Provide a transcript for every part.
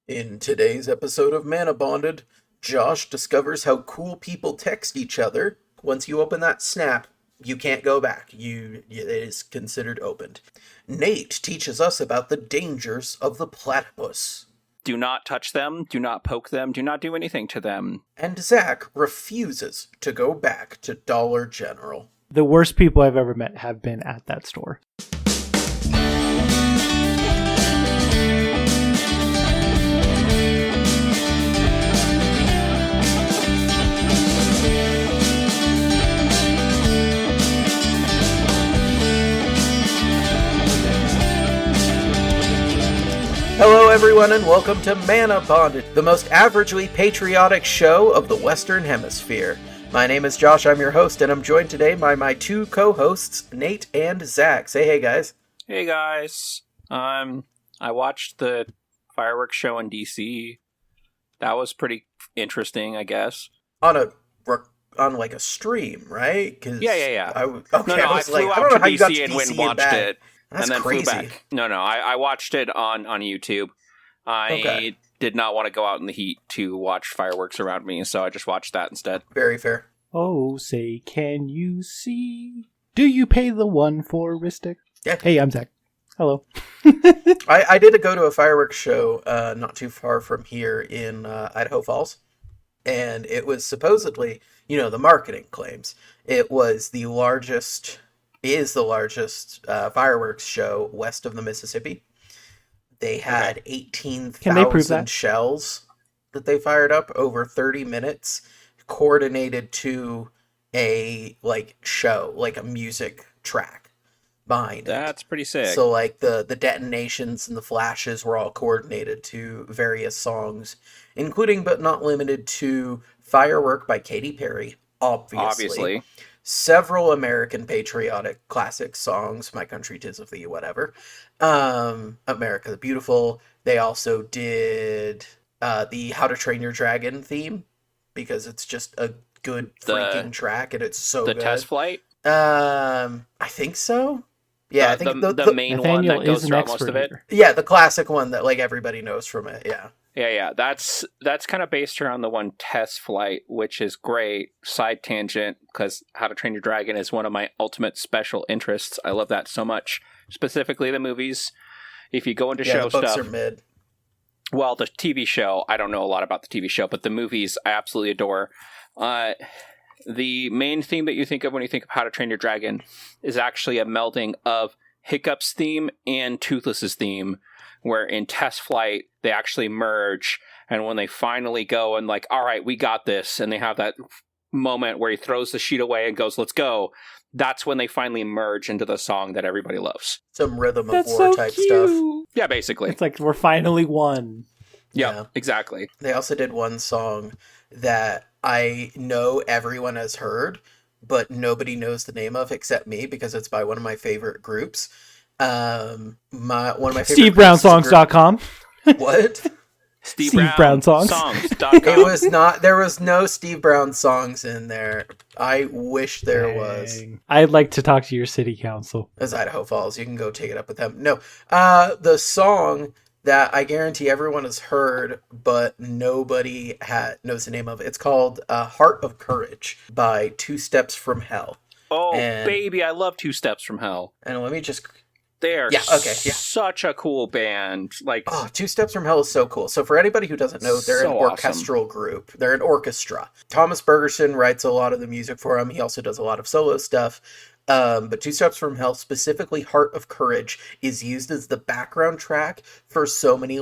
In today's episode of Manabonded, Josh discovers how cool people text each other. Once you open that snap, you can't go back. It is considered opened. Nate teaches us about the dangers of the platypus. Do not touch them, do not poke them, do not do anything to them. And Zack refuses to go back to Dollar General. The worst people I've ever met have been at that store. Hello everyone and welcome to Manabonded, the most averagely patriotic show of the Western Hemisphere. My name is Josh, I'm your host, and I'm joined today by my two co-hosts, Nate and Zack. Say hey guys. Hey guys. I watched the fireworks show in DC. That was pretty interesting, I guess. On like a stream, right? Yeah. I flew out to DC and went and watched it. That's and then crazy. flew back. No, I watched it on YouTube. I did not want to go out in the heat to watch fireworks around me, so I just watched that instead. Very fair. Oh, say, can you see? Do you pay the one for wristic? Yeah. Hey, I'm Zack. Hello. I did go to a fireworks show not too far from here in Idaho Falls, and it was supposedly, the marketing claims, it was the largest fireworks show west of the Mississippi. They had 18,000 shells that they fired up over 30 minutes, coordinated to a show, like a music track behind it. That's pretty sick. So the detonations and the flashes were all coordinated to various songs, including but not limited to Firework by Katy Perry, obviously. Several American patriotic classic songs, My Country 'Tis of Thee, whatever. America the Beautiful. They also did the How to Train Your Dragon theme, because it's just a good freaking track, and it's so good. The test flight? I think so. Yeah, I think the main one that goes throughout most of it. Yeah, the classic one that everybody knows from it, yeah. Yeah. That's kind of based around the one Test Flight, which is great. Side tangent, because How to Train Your Dragon is one of my ultimate special interests. I love that so much. Specifically the movies. If you go into show the books stuff, are mid. Well, the TV show, I don't know a lot about the TV show, but the movies I absolutely adore. The main theme that you think of when you think of How to Train Your Dragon is actually a melding of Hiccup's theme and Toothless's theme, where in Test Flight, they actually merge, and when they finally go and all right, we got this, and they have that moment where he throws the sheet away and goes, let's go, that's when they finally merge into the song that everybody loves. Some Rhythm of War type stuff. Yeah, basically. It's like, we're finally one. Yeah, exactly. They also did one song that I know everyone has heard, but nobody knows the name of except me, because it's by one of my favorite groups. One of my favorite SteveBrownSongs.com. What? Steve Brown Songs. It was not. There was no Steve Brown songs in there. I wish there was. I'd like to talk to your city council. As Idaho Falls, you can go take it up with them. No, the song that I guarantee everyone has heard, but nobody knows the name of. It's called "Heart of Courage" by Two Steps from Hell. Oh, baby, I love Two Steps from Hell. And let me just. They're such a cool band. Two Steps from Hell is so cool. So for anybody who doesn't know, they're an orchestral group. They're an orchestra. Thomas Bergerson writes a lot of the music for them. He also does a lot of solo stuff. But Two Steps from Hell, specifically Heart of Courage, is used as the background track for so many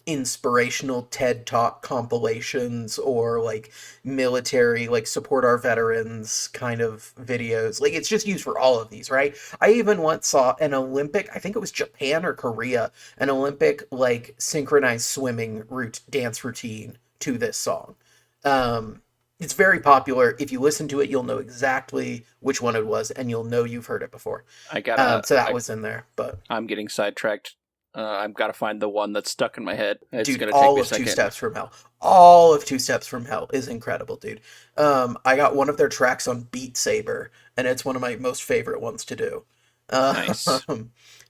inspirational TED Talk compilations or military support our veterans kind of videos. It's just used for all of these, right? I even once saw an Olympic, I think it was Japan or Korea, an Olympic synchronized swimming dance routine to this song. It's very popular. If you listen to it, you'll know exactly which one it was, and you'll know you've heard it before. So that was in there, but I'm getting sidetracked. I've got to find the one that's stuck in my head. It's dude, gonna take all me a of second. Two Steps from Hell. All of Two Steps from Hell is incredible, dude. I got one of their tracks on Beat Saber, and it's one of my most favorite ones to do. Nice.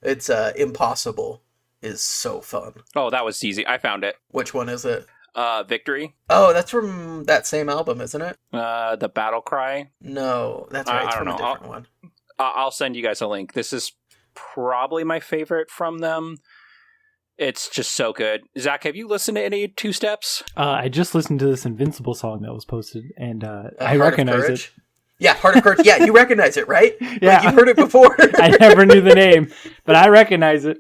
It's Impossible is so fun. Oh, that was easy. I found it. Which one is it? Victory. Oh, that's from that same album, isn't it? The Battle Cry. No, that's right. It's I don't from a know. different one. I'll send you guys a link. This is probably my favorite from them. It's just so good. Zach, have you listened to any Two Steps? I just listened to this Invincible song that was posted, and I Heart recognize of it. Yeah, Heart of Courage. Yeah, you recognize it, right? Yeah. Like, you've heard it before. I never knew the name, but I recognize it.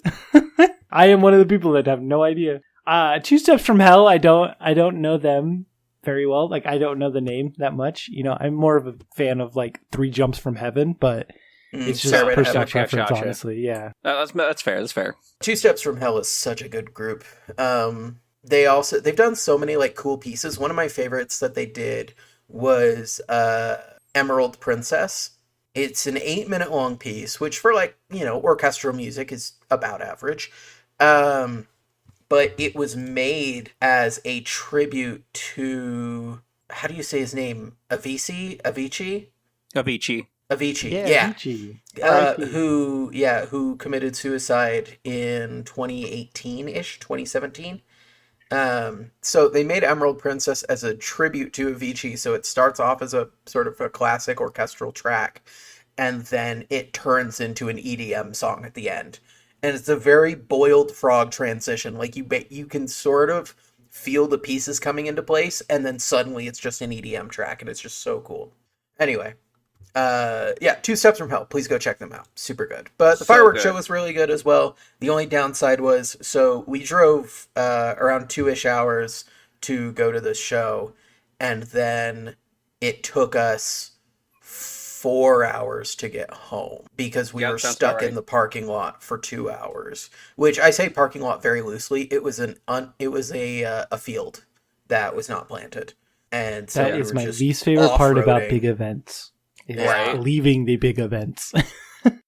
I am one of the people that have no idea. Two Steps from Hell, I don't know them very well. Like, I don't know the name that much. You know, I'm more of a fan of like Three Jumps from Heaven, but it's just personal preference, honestly. Yeah, that's fair. That's fair. Two Steps from Hell is such a good group. They've done so many like cool pieces. One of my favorites that they did was Emerald Princess. It's an 8-minute long piece, which for like, you know, orchestral music is about average. But it was made as a tribute to, how do you say his name? Avicii? Avicii. Yeah. Avicii. Who committed suicide in 2018-ish, 2017. So they made Emerald Princess as a tribute to Avicii. So it starts off as a sort of a classic orchestral track, and then it turns into an EDM song at the end. And it's a very Boiled Frog transition. Like you can sort of feel the pieces coming into place, and then suddenly it's just an EDM track, and it's just so cool. Anyway, Two Steps from Hell. Please go check them out. Super good. But the fireworks show was really good as well. The only downside was, so we drove around 2-ish hours to go to this show, and then it took us 4 hours to get home because we were stuck in the parking lot for 2 hours. Which, I say parking lot very loosely. It was a field that was not planted, and so that is my least favorite part about big events. Right. Leaving the big events.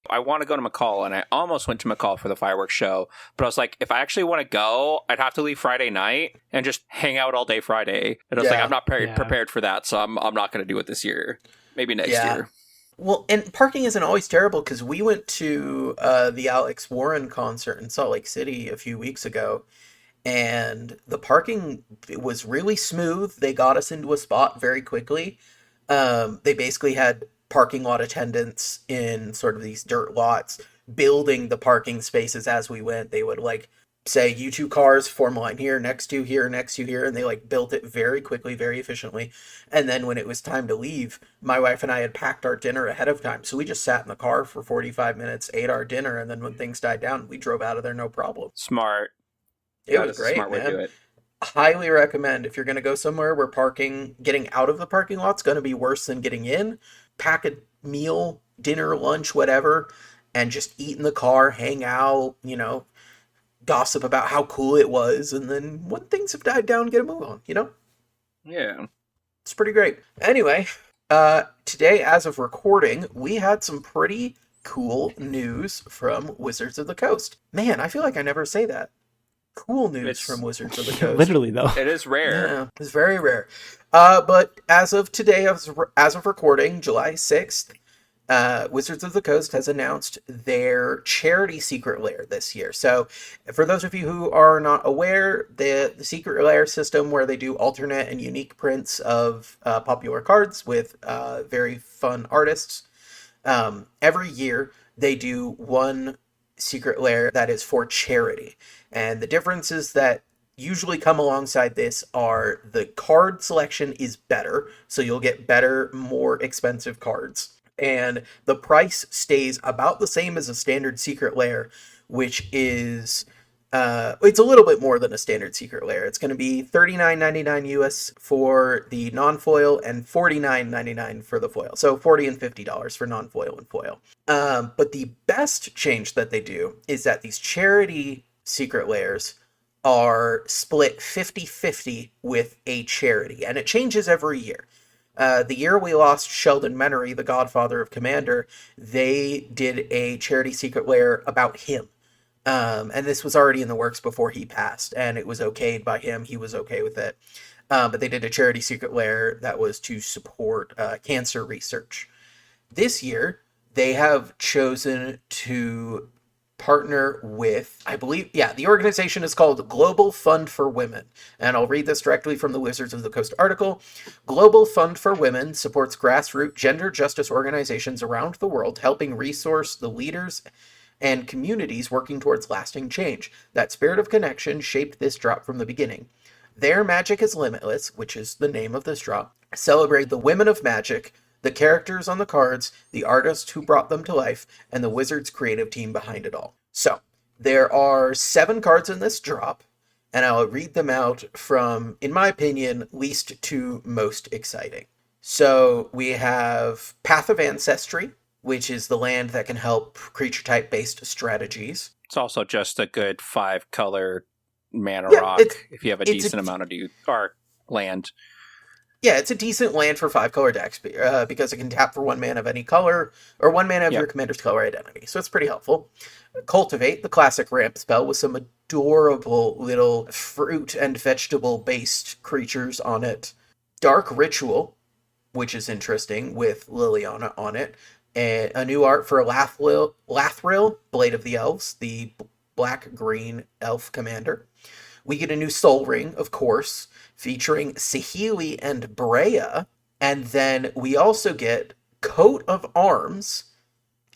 I want to go to McCall, and I almost went to McCall for the fireworks show, but I was like, if I actually want to go, I'd have to leave Friday night and just hang out all day Friday. And I was like, I'm not prepared for that, so I'm not going to do it this year. Maybe next year. Well, and parking isn't always terrible, because we went to the Alex Warren concert in Salt Lake City a few weeks ago, and the parking was really smooth. They got us into a spot very quickly. They basically had parking lot attendants in sort of these dirt lots building the parking spaces as we went. They would like say, you two cars form line here, next to here, next to here, and they like built it very quickly, very efficiently. And then when it was time to leave, my wife and I had packed our dinner ahead of time, so we just sat in the car for 45 minutes, ate our dinner, and then when things died down, we drove out of there no problem. Smart. It was great, man. Way to do it. Highly recommend, if you're going to go somewhere where getting out of the parking lot's going to be worse than getting in, pack a meal, dinner, lunch, whatever, and just eat in the car, hang out, you know, gossip about how cool it was, and then when things have died down, get a move on, you know? Yeah. It's pretty great. Anyway, today, as of recording, we had some pretty cool news from Wizards of the Coast. Man, I feel like I never say that. Cool news from Wizards of the Coast. Literally, though. It is rare. Yeah, it's very rare. But as of today, as of recording, July 6th, Wizards of the Coast has announced their charity secret lair this year. So for those of you who are not aware, the secret lair system where they do alternate and unique prints of popular cards with very fun artists, every year they do one secret lair that is for charity. And the differences that usually come alongside this are the card selection is better, so you'll get better, more expensive cards. And the price stays about the same as a standard secret lair, which is it's a little bit more than a standard secret lair. It's going to be $39.99 US for the non-foil and $49.99 for the foil. So $40 and $50 for non-foil and foil. But the best change that they do is that these charity secret lairs are split 50-50 with a charity, and it changes every year. The year we lost Sheldon Menery, the godfather of Commander, they did a charity secret lair about him. And this was already in the works before he passed, and it was okayed by him. He was okay with it. But they did a charity secret lair that was to support cancer research. This year, they have chosen to partner with, I believe, the organization is called Global Fund for Women. And I'll read this directly from the Wizards of the Coast article. Global Fund for Women supports grassroots gender justice organizations around the world, helping resource the leaders and communities working towards lasting change. That spirit of connection shaped this drop from the beginning. Their Magic is Limitless, which is the name of this drop, celebrate the women of Magic, the characters on the cards, the artists who brought them to life, and the Wizards creative team behind it all. So, there are 7 cards in this drop, and I'll read them out from, in my opinion, least to most exciting. So, we have Path of Ancestry, which is the land that can help creature type based strategies. It's also just a good 5-color mana rock if you have a decent amount of land. Yeah, it's a decent land for 5-color decks because it can tap for 1 mana of any color or 1 mana of your commander's color identity. So it's pretty helpful. Cultivate, the classic ramp spell with some adorable little fruit and vegetable based creatures on it. Dark Ritual, which is interesting with Liliana on it. And a new art for Lathril, Blade of the Elves, the black-green elf commander. We get a new Soul Ring, of course, featuring Saheeli and Brea. And then we also get Coat of Arms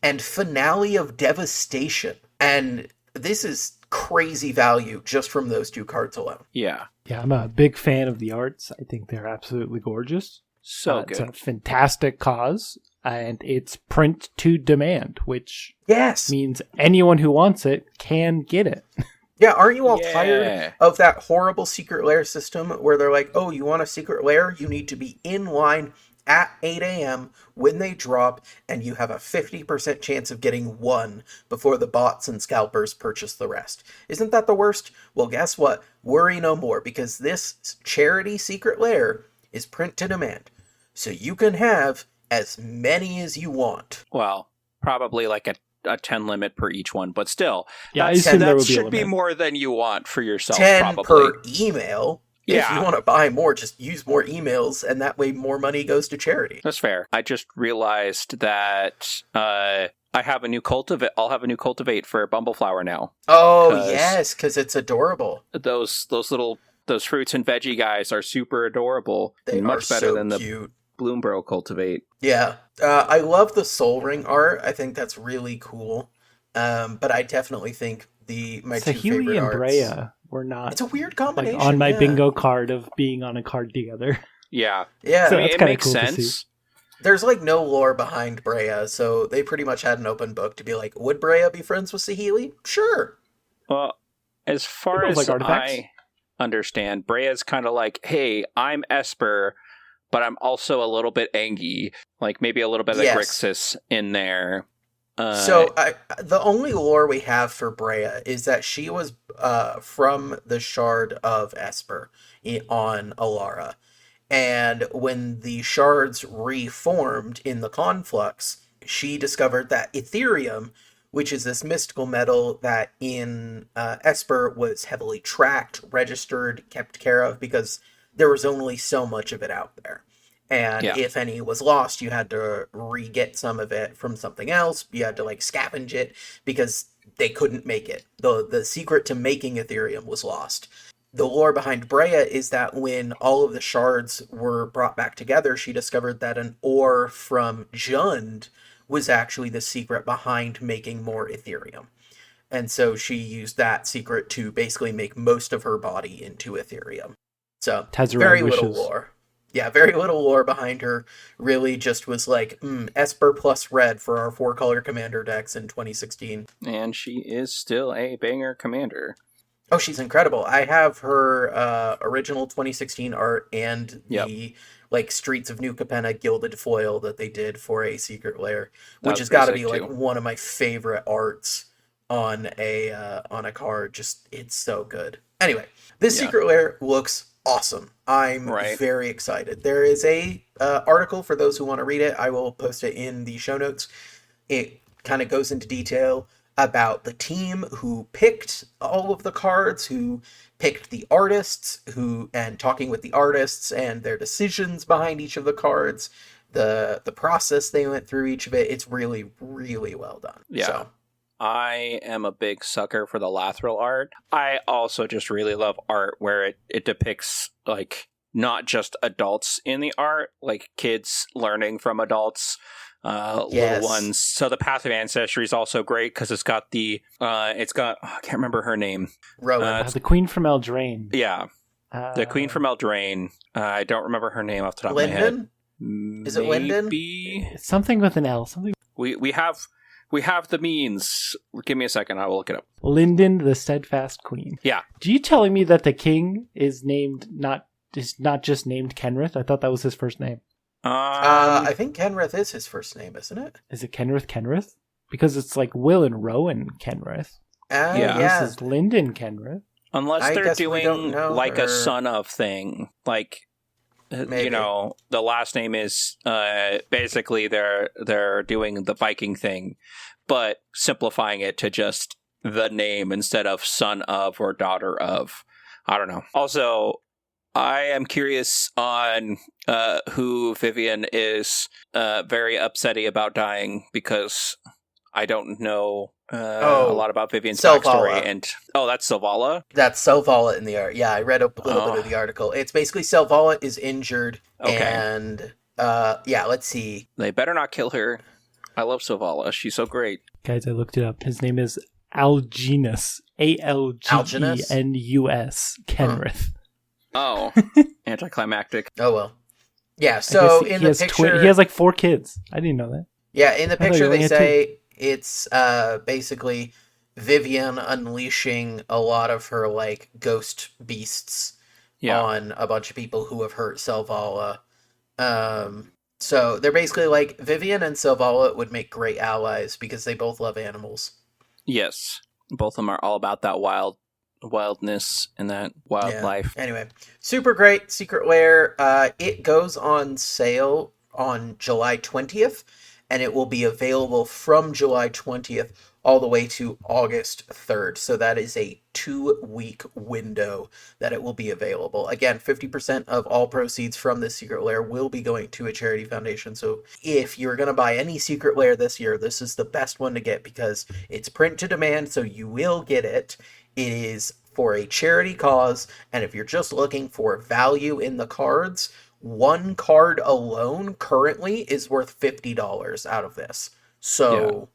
and Finale of Devastation. And this is crazy value just from those 2 cards alone. Yeah. Yeah, I'm a big fan of the arts. I think they're absolutely gorgeous. So good. It's a fantastic cause. And it's print to demand, which means anyone who wants it can get it. Yeah, aren't you all tired of that horrible secret lair system where they're like, oh, you want a secret lair? You need to be in line at 8 a.m. when they drop, and you have a 50% chance of getting 1 before the bots and scalpers purchase the rest. Isn't that the worst? Well, guess what? Worry no more, because this charity secret lair is print to demand. So you can have as many as you want. Well, probably like a 10 limit per each one, but still, that should be more than you want for yourself. 10 probably per email. If you want to buy more, just use more emails, and that way more money goes to charity. That's fair. I just realized that I have a new cultivate. I'll have a new cultivate for Bumbleflower now. Oh yes, because it's adorable. Those fruits and veggie guys are super adorable. They and much are better so than cute. The Bloombro cultivate. Yeah, I love the Soul Ring art. I think that's really cool. But I definitely think my two favorite and arts. Brea were not. It's a weird combination. On my bingo card of being on a card together. Yeah. So it makes cool sense. There's no lore behind Brea, so they pretty much had an open book to be like, would Brea be friends with Saheeli? Sure. Well, as far as I understand, Brea's kind of like, hey, I'm Esper, but I'm also a little bit Angie, maybe a little bit of Grixis in there. So the only lore we have for Brea is that she was from the Shard of Esper on Alara. And when the shards reformed in the conflux, she discovered that Ethereum, which is this mystical metal that in Esper was heavily tracked, registered, kept care of, because there was only so much of it out there. And if any was lost, you had to re-get some of it from something else. You had to scavenge it because they couldn't make it. The secret to making Ethereum was lost. The lore behind Brea is that when all of the shards were brought back together, she discovered that an ore from Jund was actually the secret behind making more Ethereum. And so she used that secret to basically make most of her body into Ethereum. So, very little lore. Yeah, very little lore behind her. Really just was Esper plus red for our 4-color commander decks in 2016. And she is still a banger commander. Oh, she's incredible. I have her original 2016 art and the Streets of New Capenna gilded foil that they did for a secret lair, which has got to be one of my favorite arts on a card. Just, it's so good. Anyway, this secret lair looks awesome. I'm very excited. There is a article for those who want to read it. I will post it in the show notes. It kind of goes into detail about the team who picked all of the cards, who picked the artists, and talking with the artists and their decisions behind each of the cards, the process they went through each of it. It's really, really well done. Yeah. So. I am a big sucker for the Lathril art. I also just really love art where it depicts, like, not just adults in the art, like kids learning from adults, little ones. So the Path of Ancestry is also great because it's got I can't remember her name. Rowan. The Queen from Eldraine. Yeah. The Queen from Eldraine. I don't remember her name off the top of my head. Is it Linden? It's something with an L. Something. We have the means. Give me a second. I will look it up. Linden, the Steadfast Queen. Yeah. Are you telling me that the king is not just named Kenrith? I thought that was his first name. I think Kenrith is his first name, isn't it? Is it Kenrith? Because it's like Will and Rowan Kenrith. Yeah. This is Linden Kenrith. Unless they're doing like a son of thing, like maybe. The last name is basically they're doing the Viking thing, but simplifying it to just the name instead of son of or daughter of. I don't know. Also, I am curious on who Vivian is very upsetty about dying because I don't know a lot about Vivian's backstory. And that's Selvala? That's Selvala in the art. Yeah, I read a little bit of the article. It's basically Selvala is injured, and let's see. They better not kill her. I love Selvala. She's so great. Guys, I looked it up. His name is Alginus. Algenus. Kenrith. Oh, anticlimactic. Oh, well. Yeah, so in the picture... he has like 4 kids. I didn't know that. Yeah, in the picture they say it's basically Vivian unleashing a lot of her like ghost beasts on a bunch of people who have hurt Selvala. So they're basically like Vivian and Selvala would make great allies because they both love animals. Yes, both of them are all about that wildness and that wildlife. Anyway, super great Secret Lair. It goes on sale on July 20th, and it will be available from July 20th all the way to August 3rd. So that is a 2-week window that it will be available. Again, 50% of all proceeds from this Secret Lair will be going to a charity foundation. So if you're going to buy any Secret Lair this year, this is the best one to get because it's print to demand, so you will get it. It is for a charity cause, and if you're just looking for value in the cards, one card alone currently is worth $50 out of this. So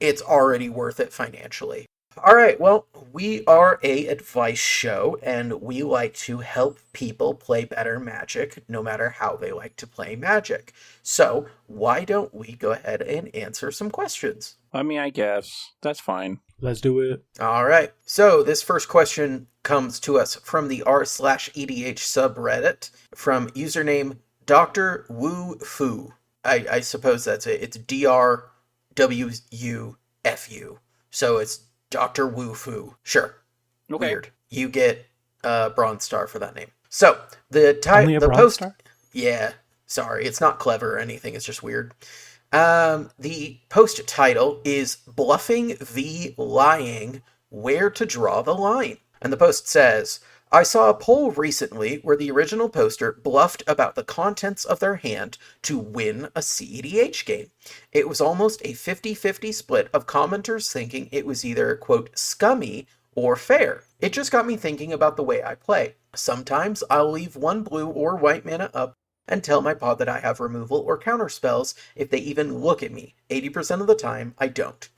it's already worth it financially. All right, well, we are a advice show, and we like to help people play better Magic, no matter how they like to play Magic. So why don't we go ahead and answer some questions? I mean, I guess. That's fine. Let's do it. All right. So this first question comes to us from the r/EDH subreddit from username Dr. Wu Fu. I suppose that's it. It's DRWUFU. So it's Dr. Wu Fu. Sure. Okay. Weird. You get a Bronze Star for that name. So the Bronze Star? Yeah. Sorry, it's not clever or anything. It's just weird. The post title is Bluffing v Lying, Where to Draw the Line. And the post says, I saw a poll recently where the original poster bluffed about the contents of their hand to win a CEDH game. It was almost a 50-50 split of commenters thinking it was either, quote, scummy or fair. It just got me thinking about the way I play. Sometimes I'll leave one blue or white mana up and tell my pod that I have removal or counter spells if they even look at me. 80% of the time, I don't.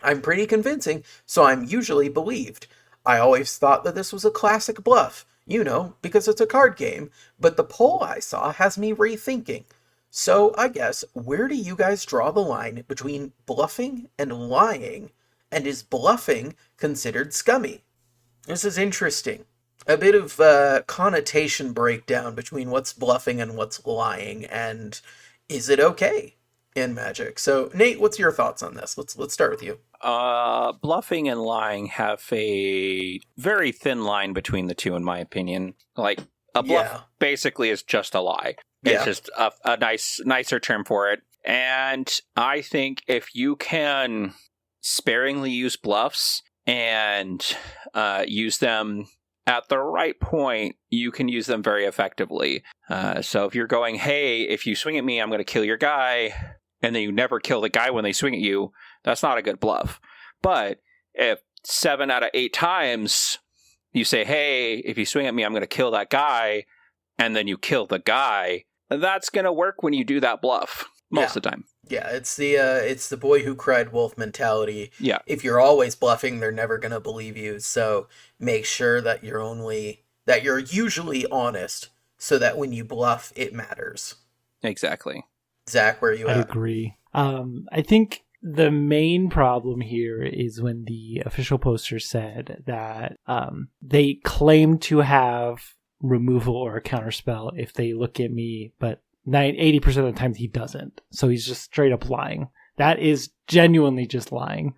I'm pretty convincing, so I'm usually believed. I always thought that this was a classic bluff, because it's a card game, but the poll I saw has me rethinking. So I guess, where do you guys draw the line between bluffing and lying, and is bluffing considered scummy? This is interesting. A bit of connotation breakdown between what's bluffing and what's lying, and is it okay in Magic? So, Nate, what's your thoughts on this? Let's start with you. Bluffing and lying have a very thin line between the two, in my opinion. Like, a bluff basically is just a lie. It's just a nicer term for it. And I think if you can sparingly use bluffs and use them at the right point, you can use them very effectively. So if you're going, hey, if you swing at me, I'm going to kill your guy, and then you never kill the guy when they swing at you, that's not a good bluff. But if 7 out of 8 times you say, hey, if you swing at me, I'm going to kill that guy, and then you kill the guy, that's going to work when you do that bluff most of the time. Yeah, it's the boy who cried wolf mentality. Yeah. If you're always bluffing, they're never going to believe you. So make sure that you're usually honest, so that when you bluff, it matters. Exactly. Zach, where are you at? I agree. I think the main problem here is when the official poster said that they claim to have removal or a counterspell if they look at me, but 80% of the time he doesn't. So he's just straight up lying. That is genuinely just lying.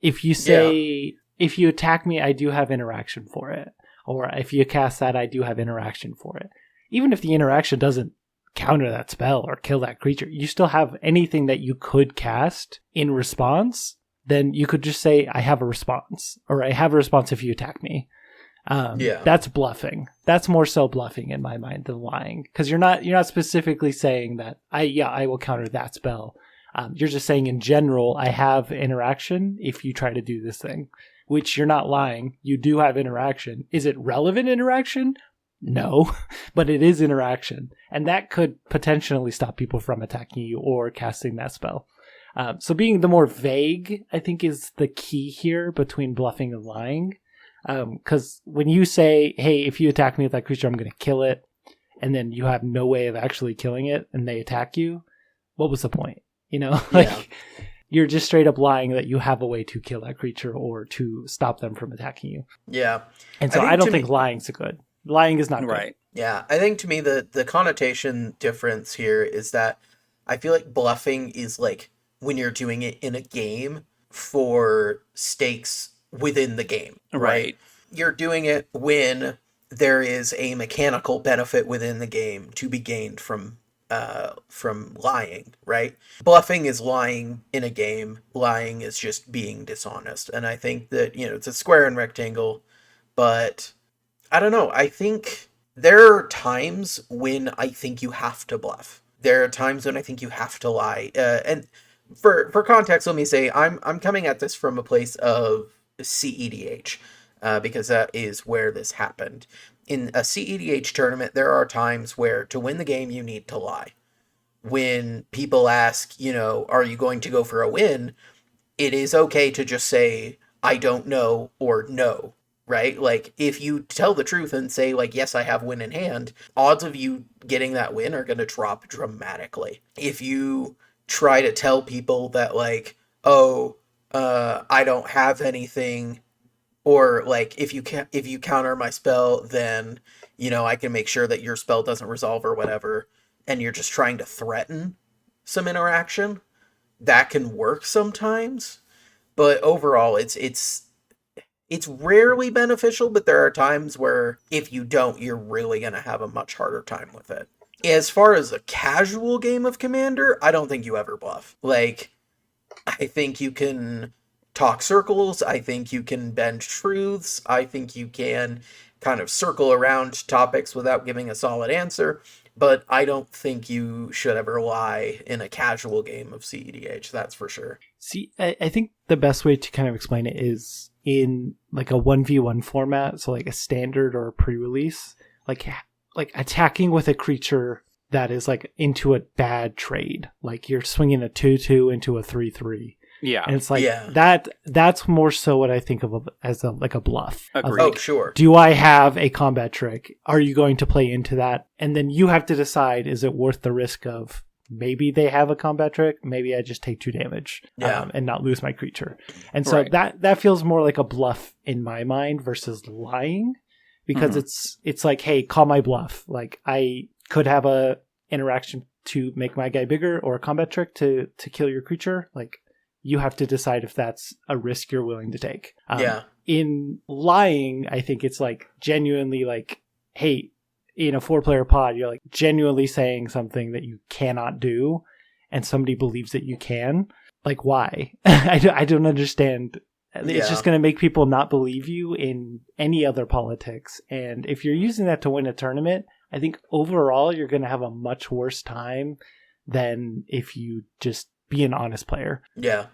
If you say, if you attack me, I do have interaction for it. Or if you cast that, I do have interaction for it. Even if the interaction doesn't counter that spell or kill that creature, you still have anything that you could cast in response. Then you could just say, I have a response. Or I have a response if you attack me. That's bluffing. That's more so bluffing in my mind than lying, because you're not specifically saying that I will counter that spell. You're just saying in general, I have interaction if you try to do this thing, which you're not lying. You do have interaction. Is it relevant interaction? No, but it is interaction, and that could potentially stop people from attacking you or casting that spell. So being the more vague, I think, is the key here between bluffing and lying. Because when you say, hey, if you attack me with that creature, I'm going to kill it, and then you have no way of actually killing it, and they attack you, what was the point? You know, you're just straight up lying that you have a way to kill that creature or to stop them from attacking you. Yeah. And so I don't think lying's good. Lying is not good. Right. Yeah, I think to me the connotation difference here is that I feel like bluffing is like when you're doing it in a game for stakes within the game, right? You're doing it when there is a mechanical benefit within the game to be gained from lying, right? Bluffing is lying in a game. Lying is just being dishonest. And I think that, it's a square and rectangle, but I don't know. I think there are times when I think you have to bluff. There are times when I think you have to lie. And for context, let me say I'm coming at this from a place of CEDH, because that is where this happened. In a CEDH tournament, there are times where to win the game, you need to lie. When people ask, are you going to go for a win? It is okay to just say, I don't know, or no, right? Like, if you tell the truth and say, like, yes, I have win in hand, odds of you getting that win are going to drop dramatically. If you try to tell people that, like, I don't have anything, or like if you counter my spell, then I can make sure that your spell doesn't resolve or whatever, and you're just trying to threaten some interaction, that can work sometimes, but overall it's rarely beneficial. But there are times where if you don't, you're really gonna have a much harder time with it. As far as a casual game of Commander, I don't think you ever bluff. Like, I think you can talk circles. I think you can bend truths. I think you can kind of circle around topics without giving a solid answer. But I don't think you should ever lie in a casual game of CEDH. That's for sure. See, I think the best way to kind of explain it is in like a 1v1 format. So like a standard or a pre-release, like attacking with a creature that is like into a bad trade. Like you're swinging a 2/2 into a 3/3. Yeah. And it's like that's more so what I think of as a bluff. Agreed. Oh, sure. Do I have a combat trick? Are you going to play into that? And then you have to decide, is it worth the risk of maybe they have a combat trick? Maybe I just take 2 damage and not lose my creature. And so that feels more like a bluff in my mind versus lying, because it's like, hey, call my bluff. Like I could have a interaction to make my guy bigger or a combat trick to kill your creature. Like, you have to decide if that's a risk you're willing to take. In lying, I think it's like genuinely like, hey, in a 4-player pod, you're like genuinely saying something that you cannot do, and somebody believes that you can. Like, why? I don't understand. It's just going to make people not believe you in any other politics. And if you're using that to win a tournament, I think overall you're going to have a much worse time than if you just be an honest player. Yeah.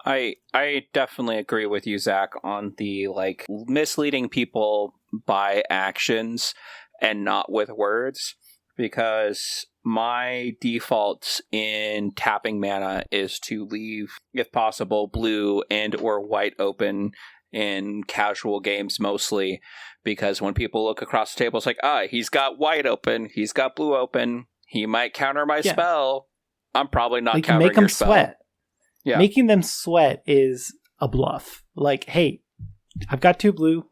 I definitely agree with you, Zach, on the like misleading people by actions and not with words, because my default in tapping mana is to leave, if possible, blue and or white open in casual games mostly, because when people look across the table, it's like, he's got white open, he's got blue open, he might counter my spell. I'm probably not countering your spell. Sweat. Yeah. Making them sweat is a bluff. Like, hey, I've got 2 blue.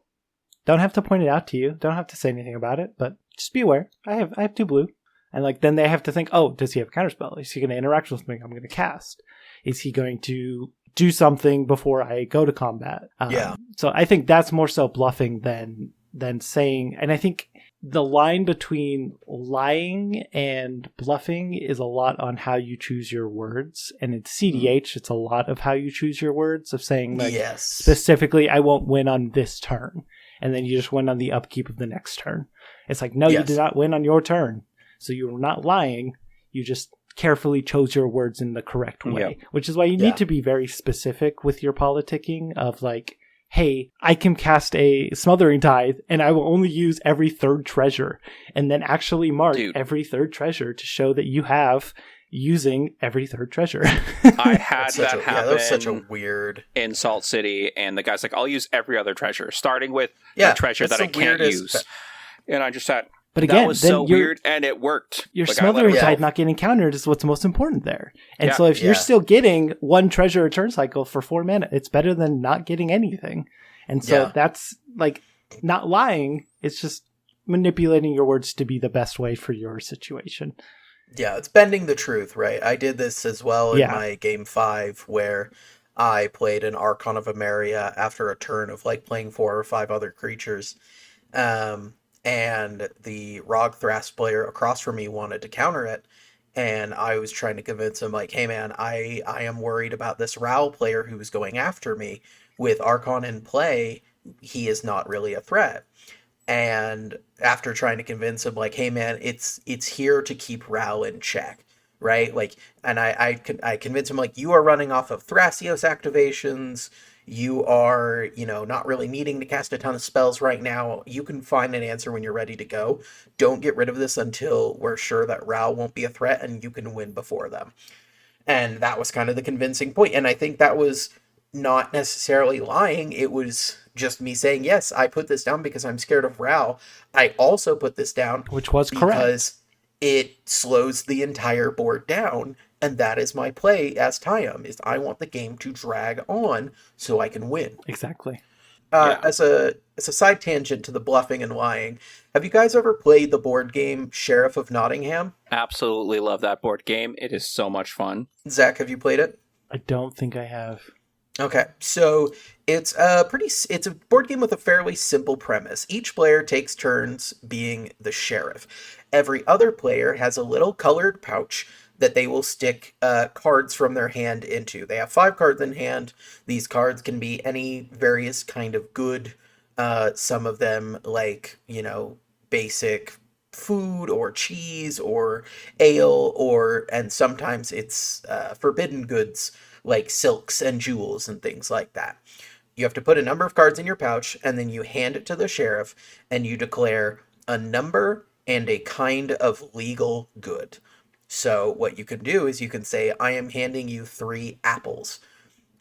Don't have to point it out to you. Don't have to say anything about it, but just be aware. I have 2 blue. And like then they have to think, oh, does he have a counterspell? Is he going to interact with something I'm going to cast? Is he going to do something before I go to combat? So I think that's more so bluffing than saying. And I think the line between lying and bluffing is a lot on how you choose your words. And in CDH, it's a lot of how you choose your words, of saying like specifically, I won't win on this turn. And then you just win on the upkeep of the next turn. It's like, no, you did not win on your turn. So you were not lying. You just carefully chose your words in the correct way, which is why you need to be very specific with your politicking of like, hey, I can cast a Smothering Tithe and I will only use every 3rd treasure, and then actually mark every 3rd treasure to show that you have using every 3rd treasure. I had that happen. Yeah, that was such a weird in Salt City, and the guy's like, I'll use every other treasure, starting with the treasure that I can't use. And I just said, but again, that was so weird, and it worked. Your Smothering Tithe not getting countered is what's most important there. And so if you're still getting 1 treasure a turn cycle for 4 mana, it's better than not getting anything. And so that's like not lying. It's just manipulating your words to be the best way for your situation. Yeah, it's bending the truth, right? I did this as well in my game 5, where I played an Archon of Emeria after a turn of like playing 4 or 5 other creatures. And the Rog Thrast player across from me wanted to counter it. And I was trying to convince him, like, hey, man, I am worried about this Ral player who's going after me. With Archon in play, he is not really a threat. And after trying to convince him, like, hey, man, it's here to keep Ral in check, right? Like, and I convinced him, like, you are running off of Thrasios activations. You are, not really needing to cast a ton of spells right now. You can find an answer when you're ready to go. Don't get rid of this until we're sure that Ral won't be a threat and you can win before them. And that was kind of the convincing point. And I think that was not necessarily lying. It was just me saying, yes, I put this down because I'm scared of Ral. I also put this down, which was correct, because it slows the entire board down. And that is my play as Tyum, is I want the game to drag on so I can win. Exactly. As a side tangent to the bluffing and lying, have you guys ever played the board game Sheriff of Nottingham? Absolutely love that board game. It is so much fun. Zach, have you played it? I don't think I have. Okay, so it's a board game with a fairly simple premise. Each player takes turns being the sheriff. Every other player has a little colored pouch that they will stick cards from their hand into. They have 5 cards in hand. These cards can be any various kind of good. Some of them like, basic food or cheese or ale, and sometimes it's forbidden goods like silks and jewels and things like that. You have to put a number of cards in your pouch, and then you hand it to the sheriff, and you declare a number and a kind of legal good. So what you can do is you can say, I am handing you 3 apples.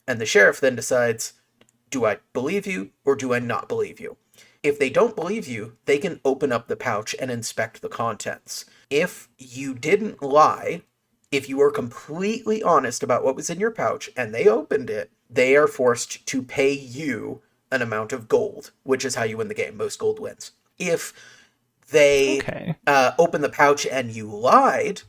And the sheriff then decides, do I believe you or do I not believe you? If they don't believe you, they can open up the pouch and inspect the contents. If you didn't lie, if you were completely honest about what was in your pouch and they opened it, they are forced to pay you an amount of gold, which is how you win the game. Most gold wins. If they open the pouch and you lied,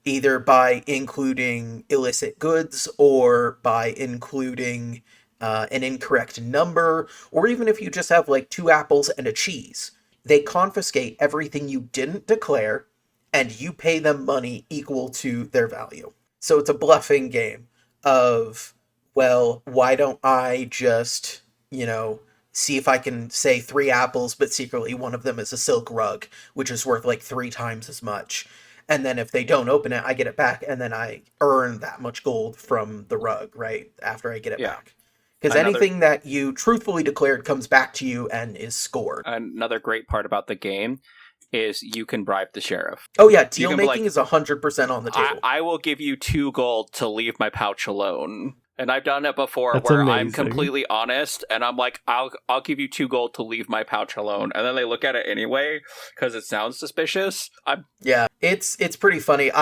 either by including illicit goods or by including an incorrect number, or even if you just have like 2 apples and a cheese, they confiscate everything you didn't declare and you pay them money equal to their value. So it's a bluffing game of, well, why don't I just, see if I can say 3 apples, but secretly one of them is a silk rug, which is worth like 3 times as much. And then if they don't open it, I get it back, and then I earn that much gold from the rug, right, after I get it back. Because anything that you truthfully declared comes back to you and is scored. Another great part about the game is you can bribe the sheriff. Oh yeah, deal making is 100% on the table. I will give you 2 gold to leave my pouch alone. And I've done it before where I'm completely honest, and I'm like, I'll give you 2 gold to leave my pouch alone. And then they look at it anyway, because it sounds suspicious. Yeah, it's pretty funny.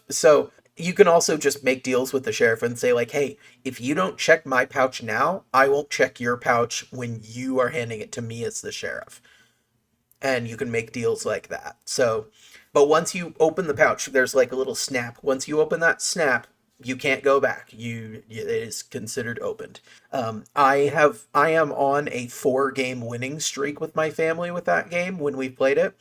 So you can also just make deals with the sheriff and say like, hey, if you don't check my pouch now, I won't check your pouch when you are handing it to me as the sheriff. And you can make deals like that. So, but once you open the pouch, there's like a little snap. Once you open that snap, you can't go back. It is considered opened. I am on a 4-game winning streak with my family with that game when we played it,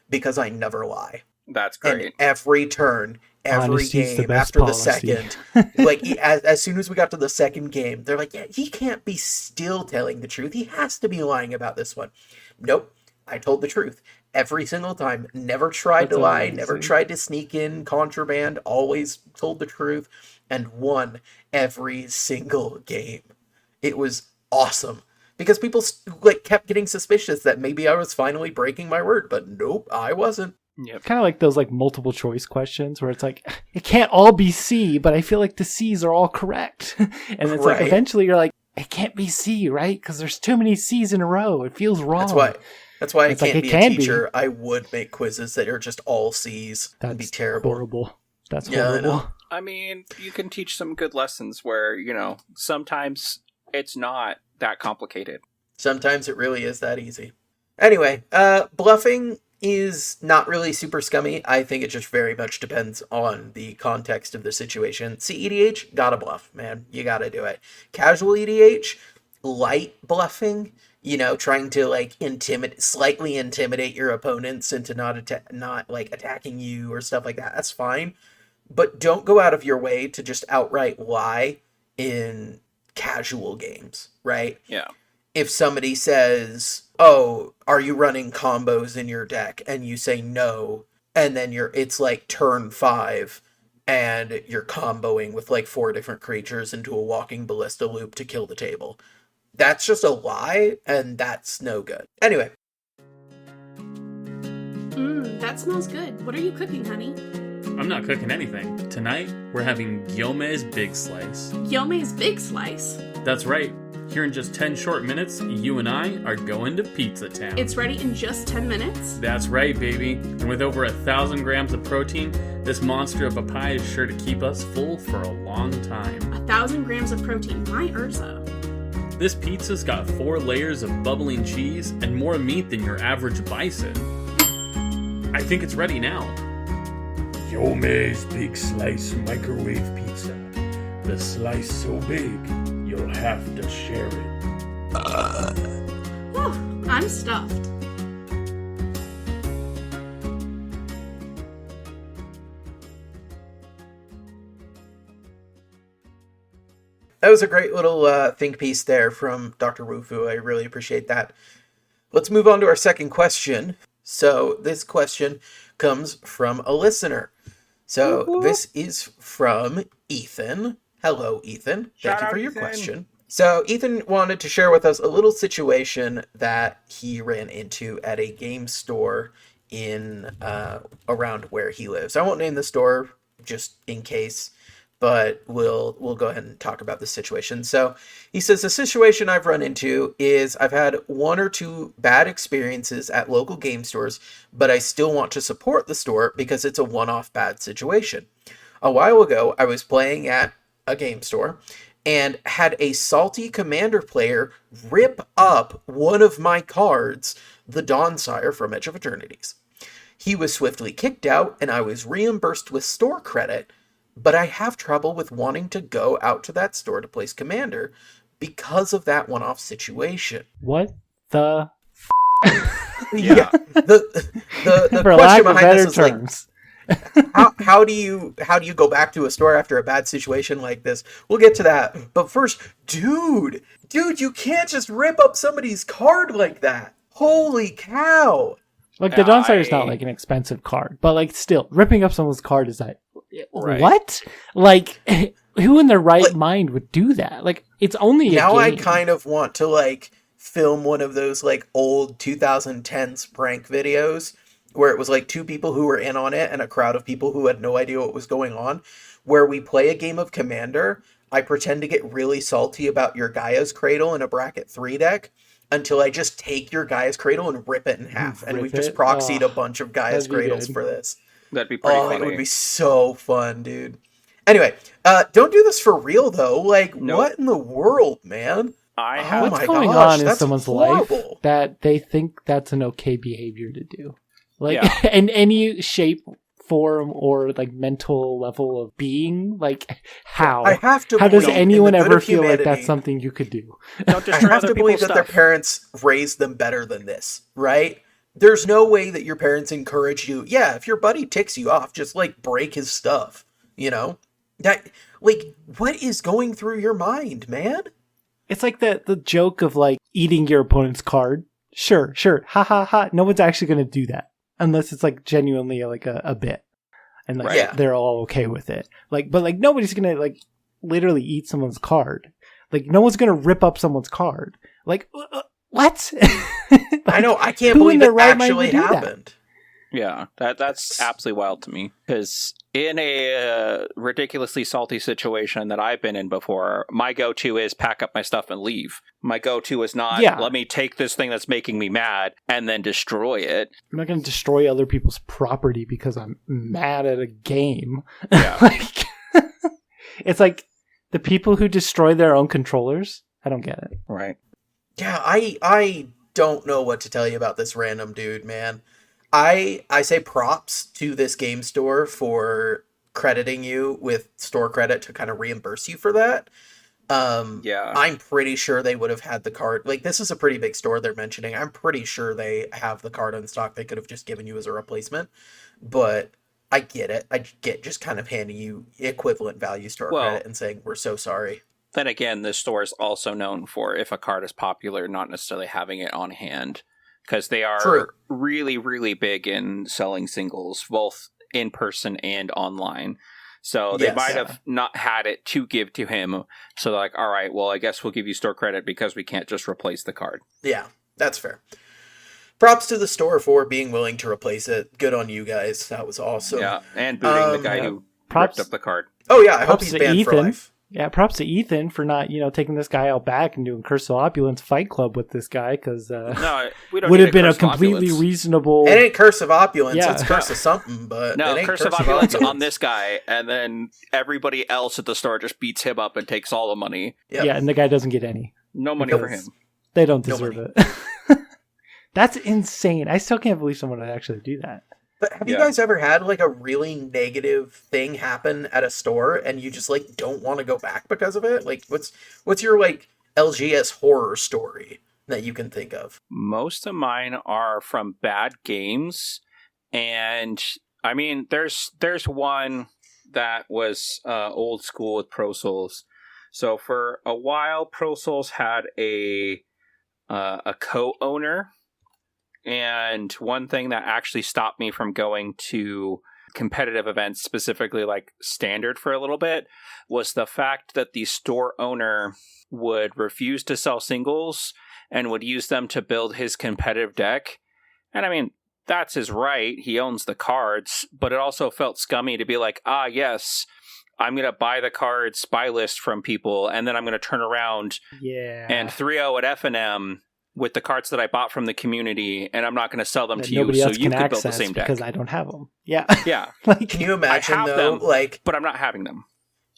because I never lie. That's great. And every turn, every game after the second, like as soon as we got to the second game, they're like, yeah, he can't be still telling the truth. He has to be lying about this one. Nope. I told the truth every single time. Never tried to lie, never tried to sneak in contraband, always told the truth, and won every single game. It was awesome. Because people kept getting suspicious that maybe I was finally breaking my word, but nope, I wasn't. Yep. Kind of like those multiple choice questions where it's like, it can't all be C, but I feel like the C's are all correct. And it's like eventually you're like, it can't be C, right? Because there's too many C's in a row. It feels wrong. That's why I can't be a teacher. I would make quizzes that are just all C's. That'd be terrible. Horrible. That's horrible. I mean, you can teach some good lessons where, sometimes it's not that complicated. Sometimes it really is that easy. Anyway, bluffing is not really super scummy. I think it just very much depends on the context of the situation. CEDH, gotta bluff, man. You gotta do it. Casual EDH, light bluffing, trying to slightly intimidate your opponents into not attacking you or stuff like that. That's fine. But don't go out of your way to just outright lie in casual games, right? Yeah. If somebody says, oh, are you running combos in your deck? And you say no, and then it's like turn 5, and you're comboing with 4 different creatures into a walking ballista loop to kill the table. That's just a lie, and that's no good. Anyway. That smells good. What are you cooking, honey? I'm not cooking anything. Tonight, we're having Guillaume's Big Slice. Guillaume's Big Slice? That's right. Here in just 10 short minutes, you and I are going to Pizza Town. It's ready in just 10 minutes? That's right, baby. And with over 1,000 grams of protein, this monster of a pie is sure to keep us full for a long time. 1,000 grams of protein. My Ursa. This pizza's got 4 layers of bubbling cheese and more meat than your average bison. I think it's ready now. Guillaume's Big Slice Microwave Pizza. The slice so big, you'll have to share it. Whew, I'm stuffed. That was a great little think piece there from Dr. Wufu. I really appreciate that. Let's move on to our second question. So this question comes from a listener. So this is from Ethan. Hello, Ethan. Thank you for your question. So Ethan wanted to share with us a little situation that he ran into at a game store in around where he lives. I won't name the store just in case, but we'll go ahead and talk about the situation. So he says, the situation I've run into is I've had 1 or 2 bad experiences at local game stores, but I still want to support the store because it's a one-off bad situation. A while ago, I was playing at a game store and had a salty commander player rip up one of my cards, the Dawnsire from Edge of Eternities. He was swiftly kicked out and I was reimbursed with store credit, but I have trouble with wanting to go out to that store to place commander because of that one-off situation. What the Yeah. The For question lack of behind better this is terms. how do you go back to a store after a bad situation like this? We'll get to that. But first, dude, you can't just rip up somebody's card like that. Holy cow. Like, the Dawnslayer is not, like, an expensive card. But, like, still, ripping up someone's card is like, Right. what? Like, who in their right mind would do that? Like, it's only a Now game. I kind of want to, like, film one of those, like, old 2010s prank videos where it was, like, 2 people who were in on it and a crowd of people who had no idea what was going on, where we play a game of Commander. I pretend to get really salty about your Gaia's Cradle in a bracket 3 deck, until I just take your Gaia's Cradle and rip it in half. And we've just proxied a bunch of Gaia's Cradles for this. That'd be pretty funny. It would be so fun, dude. Anyway, don't do this for real, though. Like, what in the world, man? What's going on in someone's life that they think that's an okay behavior to do? Like, in any shape, form, or, like, mental level of being? Like, how? I have to how does believe anyone in the good ever of feel like humanity, that's something you could do? Don't I destroy have other to believe people's that their stuff. parents raised them better than this, right? There's no way that your parents encourage you. Yeah, if your buddy ticks you off, just, like, break his stuff, you know? That, like, what is going through your mind, man? It's like the joke of, like, eating your opponent's card. Sure, ha ha ha. No one's actually going to do that unless it's, like, genuinely, like, a bit. And, like, they're all okay with it. Like, but, like, nobody's going to, like, literally eat someone's card. Like, no one's going to rip up someone's card. Like, what? Like, I know, I can't believe it actually that? happened. Yeah, that's absolutely wild to me. Because in a ridiculously salty situation that I've been in before, my go-to is pack up my stuff and leave. My go-to is not, let me take this thing that's making me mad and then destroy it. I'm not going to destroy other people's property because I'm mad at a game. Yeah. Like, it's like the people who destroy their own controllers. I don't get it. Right. Yeah, I don't know what to tell you about this random dude, man. I say props to this game store for crediting you with store credit to kind of reimburse you for that. I'm pretty sure they would have had the card. Like, this is a pretty big store they're mentioning. I'm pretty sure they have the card in stock they could have just given you as a replacement. But I get it. I get just kind of handing you equivalent value store credit and saying, we're so sorry. Then again, this store is also known for, if a card is popular, not necessarily having it on hand. Because they are really, really big in selling singles, both in person and online. So they might have not had it to give to him. So they're like, all right, well, I guess we'll give you store credit because we can't just replace the card. Yeah, that's fair. Props to the store for being willing to replace it. Good on you guys. That was awesome. Yeah, and booting the guy who ripped up the card. Oh, yeah, I hope he's banned for life. Yeah, props to Ethan for not, taking this guy out back and doing Curse of Opulence Fight Club with this guy, because no, we don't would have been a completely reasonable... It ain't Curse of Opulence, it's Curse of something, but no, it ain't Curse of Opulence on this guy, and then everybody else at the store just beats him up and takes all the money. Yep. Yeah, and the guy doesn't get any. No money for him. They don't deserve it. That's insane. I still can't believe someone would actually do that. But have you guys ever had, like, a really negative thing happen at a store and you just, like, don't want to go back because of it? Like, what's your, like, LGS horror story that you can think of? Most of mine are from bad games. And, I mean, there's one that was old school with Pro Souls. So for a while, Pro Souls had a co-owner. And one thing that actually stopped me from going to competitive events, specifically like standard for a little bit, was the fact that the store owner would refuse to sell singles and would use them to build his competitive deck. And I mean, that's his right. He owns the cards, but it also felt scummy to be like, yes, I'm going to buy the cards, buy list from people, and then I'm going to turn around and 3-0 at F&M with the cards that I bought from the community, and I'm not going to sell them to you, so you could build the same deck. Because I don't have them. Yeah. Yeah. Like, can you imagine, though, them, like... But I'm not having them.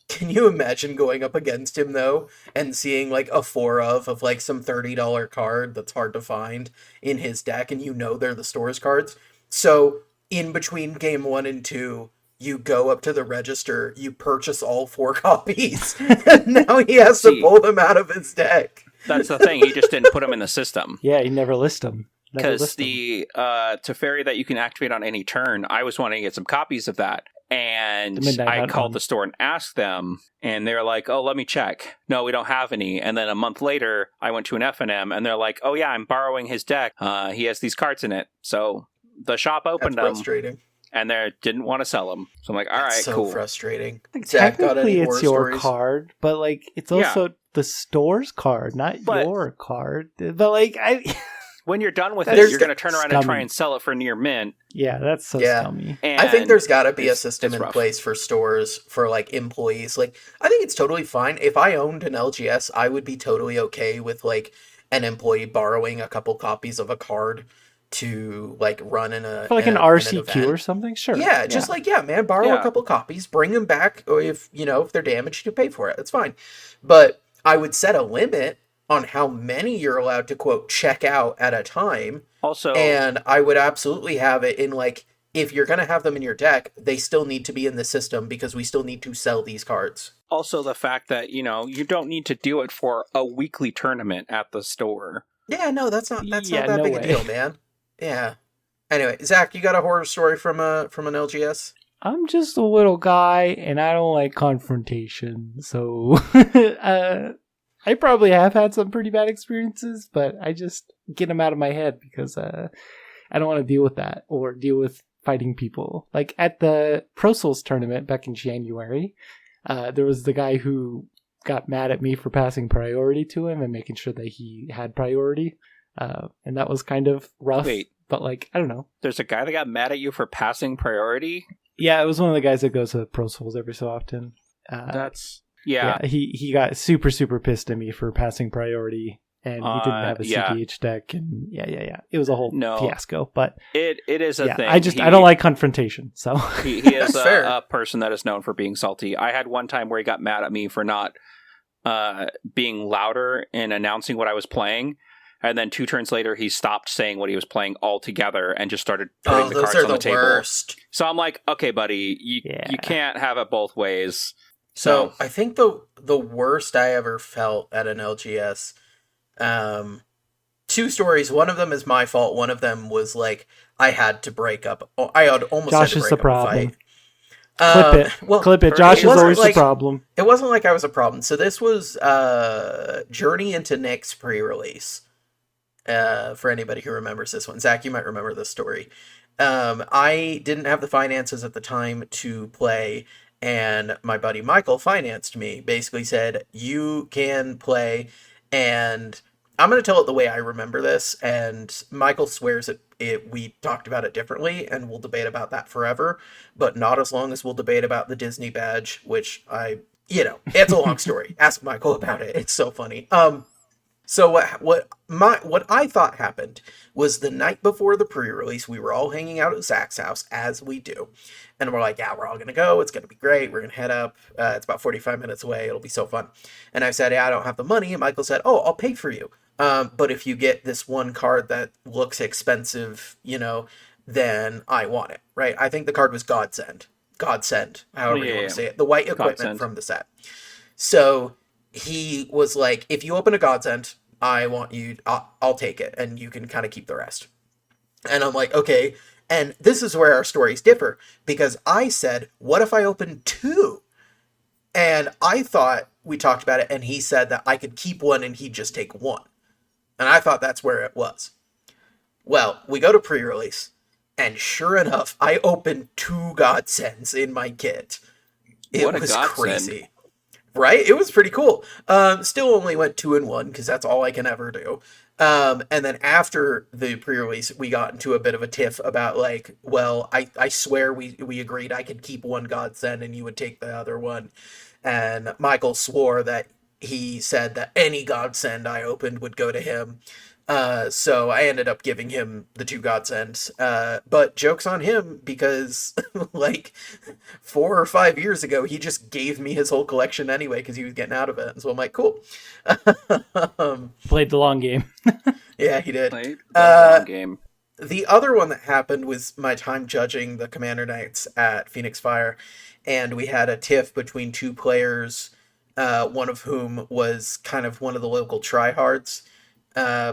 Can you imagine going up against him, though, and seeing, like, a 4 of like, some $30 card that's hard to find in his deck, and they're the store's cards? So, in between game 1 and 2... you go up to the register, you purchase all 4 copies, and now he has to pull them out of his deck. That's the thing, he just didn't put them in the system. Yeah, he never lists them. Because the Teferi that you can activate on any turn, I was wanting to get some copies of that. And I called the store and asked them, and they're like, oh, let me check. No, we don't have any. And then a month later, I went to an F&M, and they're like, oh yeah, I'm borrowing his deck. He has these cards in it. So the shop opened That's them, frustrating. and they didn't want to sell them. So I'm like, all right, So cool. frustrating. Like, Zach, got any technically, horror it's your stories? card, but like it's also the store's card, not But- your card. But like, When you're done with it, There's you're going to turn around and try scummy. and sell it for near mint. yeah, that's so Yeah. scummy. And I think there's got to be a it's- system it's in rough. place for stores for like employees. Like, I think it's totally fine. If I owned an LGS, I would be totally okay with like an employee borrowing a couple copies of a card to like run in a For like in an a- in RCQ or event. something, sure. Yeah, just like man, borrow Yeah. a couple copies, bring them back, or if they're damaged, you pay for it. That's fine. But I would set a limit on how many you're allowed to quote check out at a time. Also, And I would absolutely have it in like, if you're going to have them in your deck, they still need to be in the system because we still need to sell these cards. also the fact that, you don't need to do it for a weekly tournament at the store. Yeah, no, that's not Yeah, that no big way. a deal, man. Yeah. Anyway, Zach, you got a horror story from an LGS? I'm just a little guy and I don't like confrontation. So I probably have had some pretty bad experiences, but I just get them out of my head because I don't want to deal with that or deal with fighting people. Like at the Pro Souls tournament back in January, there was the guy who got mad at me for passing priority to him and making sure that he had priority. And that was kind of rough. Wait. But like, I don't know. There's a guy that got mad at you for passing priority? Yeah, it was one of the guys that goes to Pro Souls every so often. That's... Yeah. He got super, super pissed at me for passing priority, and he didn't have a yeah. CDH deck, and yeah. It was a whole No. fiasco, but It is a yeah, thing. I don't like confrontation, so. He is That's fair. a person that is known for being salty. I had one time where he got mad at me for not being louder in announcing what I was playing. And then 2 turns later, he stopped saying what he was playing altogether and just started putting the those cards are on the the table. worst. So I'm like, okay, buddy, you can't have it both ways. So I think the worst I ever felt at an LGS, 2 stories. One of them is my fault. One of them was like I had to break up. I had almost Josh had to is break the up a problem. fight. Clip it. Well, Clip it. Josh is wasn't always like- the problem. It wasn't like I was a problem. So this was Journey into Nyx pre-release. For anybody who remembers this one. Zach, you might remember this story. I didn't have the finances at the time to play, and my buddy Michael financed me. Basically said, you can play, and I'm going to tell it the way I remember this, and Michael swears we talked about it differently, and we'll debate about that forever, but not as long as we'll debate about the Disney badge, which it's a long story. Ask Michael about it. It's so funny. So what I thought happened was the night before the pre-release, we were all hanging out at Zack's house, as we do. And we're like, yeah, we're all going to go. It's going to be great. We're going to head up. It's about 45 minutes away. It'll be so fun. And I said, yeah, I don't have the money. And Michael said, oh, I'll pay for you. But if you get this one card that looks expensive, then I want it, right? I think the card was Godsend, however you want to say it. The white equipment Godsend. from the set. So he was like, if you open a Godsend, I want you, I'll take it, and you can kind of keep the rest. And I'm like, okay. And this is where our stories differ, because I said, what if I open 2? And I thought we talked about it, and he said that I could keep one and he'd just take 1. And I thought that's where it was. Well, we go to pre-release, and sure enough, I opened 2 Godsends in my kit. It What a was godsend. crazy. Right? It was pretty cool. Still only went 2 and 1 because that's all I can ever do. And then after the pre-release, we got into a bit of a tiff about like, well, I swear we agreed I could keep 1 Godsend and you would take the other one. And Michael swore that he said that any Godsend I opened would go to him. So I ended up giving him the 2 Godsends. But joke's on him because like 4 or 5 years ago, he just gave me his whole collection anyway because he was getting out of it. And so I'm like, cool. Played the long game. Yeah, he did. Played the long game. The other one that happened was my time judging the Commander Knights at Phoenix Fire. And we had a tiff between 2 players, one of whom was kind of one of the local tryhards.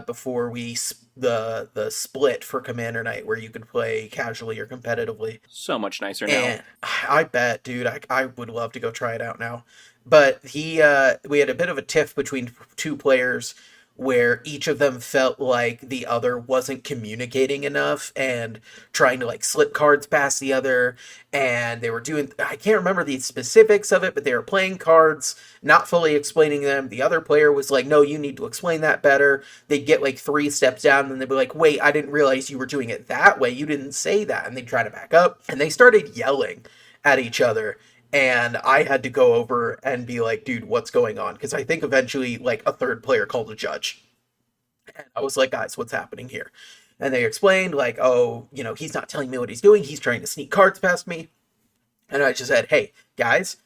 Before the split for Commander Night, where you could play casually or competitively. So much nicer now. And I bet, dude, I would love to go try it out now. But we had a bit of a tiff between 2 players. where each of them felt like the other wasn't communicating enough and trying to like slip cards past the other. And they were doing, I can't remember the specifics of it, but they were playing cards, not fully explaining them. The other player was like, no, you need to explain that better. They'd get like 3 steps down and they'd be like, wait, I didn't realize you were doing it that way. You didn't say that. And they'd try to back up. And they started yelling at each other. And I had to go over and be like, dude, what's going on? Because I think eventually, like, a third player called a judge. And I was like, guys, what's happening here? And they explained, like, oh, you know, he's not telling me what he's doing. He's trying to sneak cards past me. And I just said, hey, guys,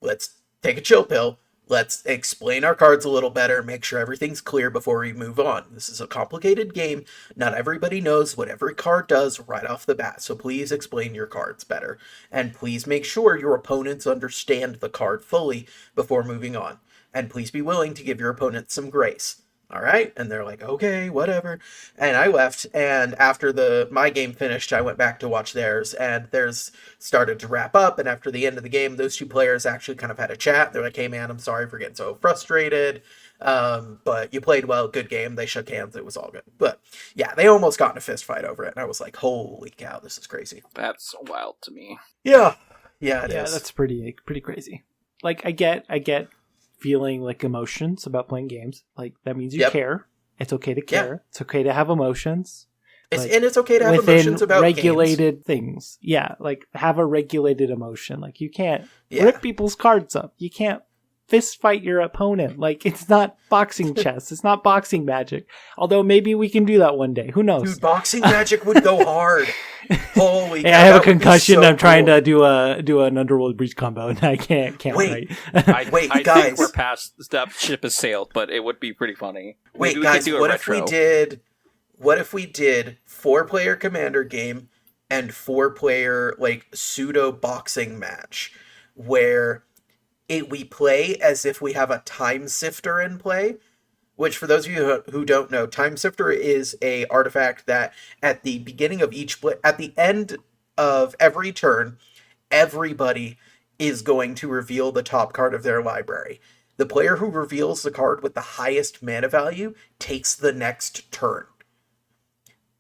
let's take a chill pill. Let's explain our cards a little better, make sure everything's clear before we move on. This is a complicated game. Not everybody knows what every card does right off the bat, so please explain your cards better. And please make sure your opponents understand the card fully before moving on. And please be willing to give your opponent some grace. All right? And they're like, okay, whatever. And I left, and after my game finished, I went back to watch theirs, and theirs started to wrap up, and after the end of the game, those 2 players actually kind of had a chat. They're like, hey man, I'm sorry for getting so frustrated, but you played well, good game. They shook hands, it was all good. But yeah, they almost got in a fist fight over it, and I was like, holy cow, this is crazy. That's wild to me. Yeah, it is. Yeah, that's pretty crazy. Like, I get feeling like emotions about playing games. Like, that means you care. It's okay to care. Yeah. It's okay to have emotions. And it's okay to have emotions about regulated things. Yeah, like, have a regulated emotion. Like, you can't rip people's cards up. You can't fist fight your opponent. Like, it's not boxing chess. It's not boxing magic. Although maybe we can do that one day. Who knows? Dude, boxing magic would go hard. Holy cow. I have a concussion. I'm trying to do an underworld breach combo, and I can't wait. Right. I guys. think we're past that ship has sailed, but it would be pretty funny. Wait, guys, what if we did 4-player commander game and 4-player like pseudo boxing match where we play as if we have a time sifter in play, which for those of you who don't know, time sifter is a artifact that at the beginning of at the end of every turn, everybody is going to reveal the top card of their library. The player who reveals the card with the highest mana value takes the next turn.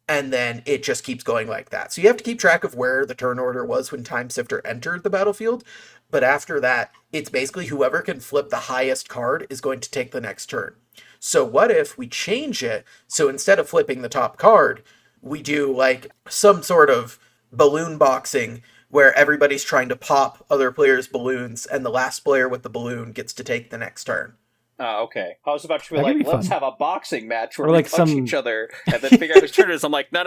And then it just keeps going like that. So you have to keep track of where the turn order was when Time Sifter entered the battlefield. But after that, it's basically whoever can flip the highest card is going to take the next turn. So what if we change it? So instead of flipping the top card, we do like some sort of balloon boxing where everybody's trying to pop other players' balloons and the last player with the balloon gets to take the next turn. Oh, okay. I was about to be That'd like, be let's fun. have a boxing match where Or we like punch each other and then figure out whose turn it is. I'm like, no.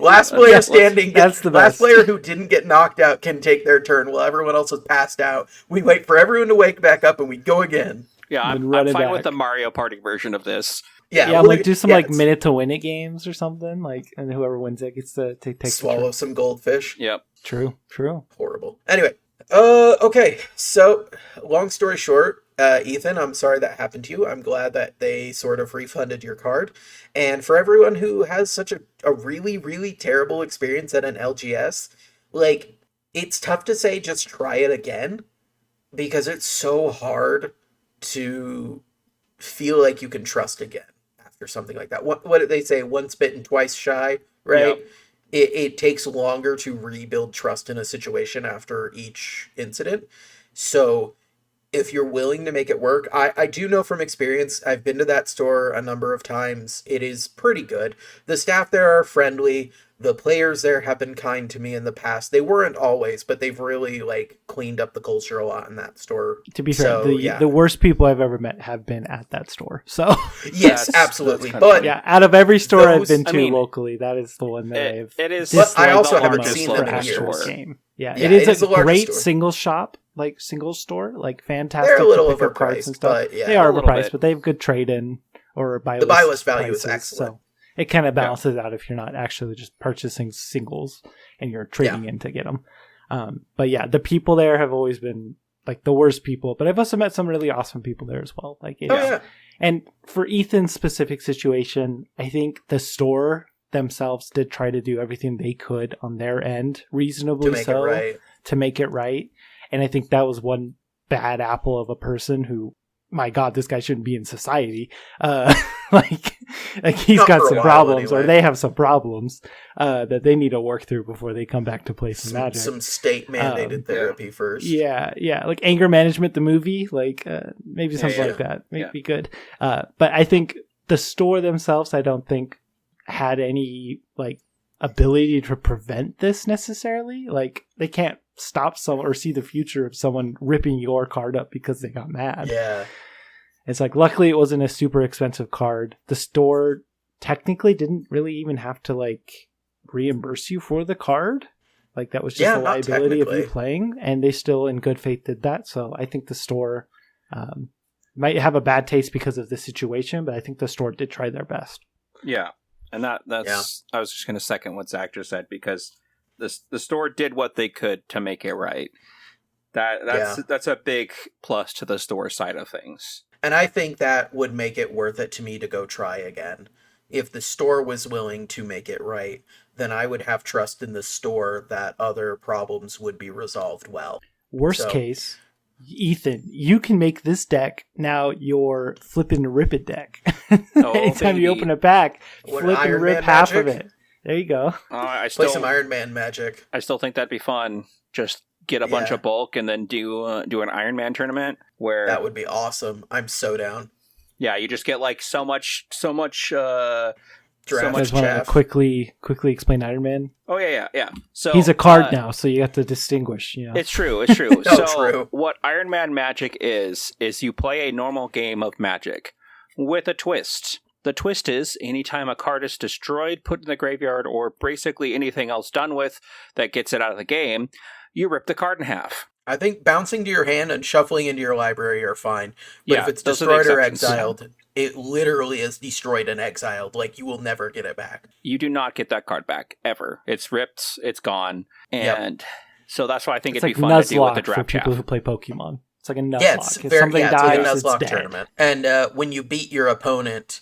Last player standing, that's the last best. player who didn't get knocked out can take their turn while everyone else is passed out. We wait for everyone to wake back up and we go again. Yeah, I'm fine with the Mario Party version of this. Yeah, like do some like minute to win it games or something, like, and whoever wins it gets to take swallow some goldfish. Yep. True. Horrible. Anyway, okay. So, long story short, Ethan, I'm sorry that happened to you. I'm glad that they sort of refunded your card. And for everyone who has such a really, really terrible experience at an LGS, like, it's tough to say just try it again because it's so hard to feel like you can trust again after something like that. What did they say? Once bitten, twice shy, right? Yep. It takes longer to rebuild trust in a situation after each incident. So if you're willing to make it work, I do know from experience, I've been to that store a number of times. It is pretty good. The staff there are friendly. The players there have been kind to me in the past. They weren't always, but they've really like cleaned up the culture a lot in that store. To be fair, the worst people I've ever met have been at that store. So yes, absolutely. But yeah, out of every store I've been to locally, that is the one that I've. It is. But I also haven't seen them in years. Game. Yeah, it is a great single shop, like single store, like fantastic. They're a little to pick up cards overpriced, and stuff. but yeah, they are overpriced, but they have good trade in or buy. The buy list value prices, is excellent. So it kind of balances out if you're not actually just purchasing singles and you're trading in to get them. But yeah, the people there have always been like the worst people, but I've also met some really awesome people there as well. Like, and for Ethan's specific situation, I think the store themselves did try to do everything they could on their end, reasonably to make it right. And I think that was one bad apple of a person who my God, this guy shouldn't be in society. Like he's Not got for a some while, problems, anyway. or they have some problems that they need to work through before they come back to play some Magic. Some state mandated therapy first. Yeah, like Anger Management, the movie, like maybe something like that, be good. But I think the store themselves, I don't think had any like ability to prevent this necessarily. Like they can't stop someone or see the future of someone ripping your card up because they got mad. Yeah. It's like, luckily it wasn't a super expensive card. The store technically didn't really even have to like reimburse you for the card. Like that was just a liability of you playing, and they still in good faith did that. So I think the store might have a bad taste because of the situation, but I think the store did try their best. Yeah. And that's I was just going to second what Zach just said, because the store did what they could to make it right. That's a big plus to the store side of things. And I think that would make it worth it to me to go try again. If the store was willing to make it right, then I would have trust in the store that other problems would be resolved well. Worst case, Ethan, you can make this deck now your flip and rip it deck. Anytime you open a pack, flip and rip half of it. There you go. Play some Iron Man magic. I still think that'd be fun. Just get a bunch of bulk and then do an Iron Man tournament where that would be awesome. I'm so down. Yeah, you just get like so much draft. Want to quickly explain Iron Man? Oh yeah. So he's a card now, so you have to distinguish. You know, it's true. True. What Iron Man Magic is you play a normal game of Magic with a twist. The twist is anytime a card is destroyed, put in the graveyard, or basically anything else done with that gets it out of the game, you rip the card in half. I think bouncing to your hand and shuffling into your library are fine. But if it's destroyed or exiled, it literally is destroyed and exiled. Like, you will never get it back. You do not get that card back, ever. It's ripped, it's gone. And so that's why I think it'd be fun to do with the draft for people who play Pokemon. It's like a Nuzlocke. If something dies, like a it's Nuzlocke dead. tournament. And when you beat your opponent,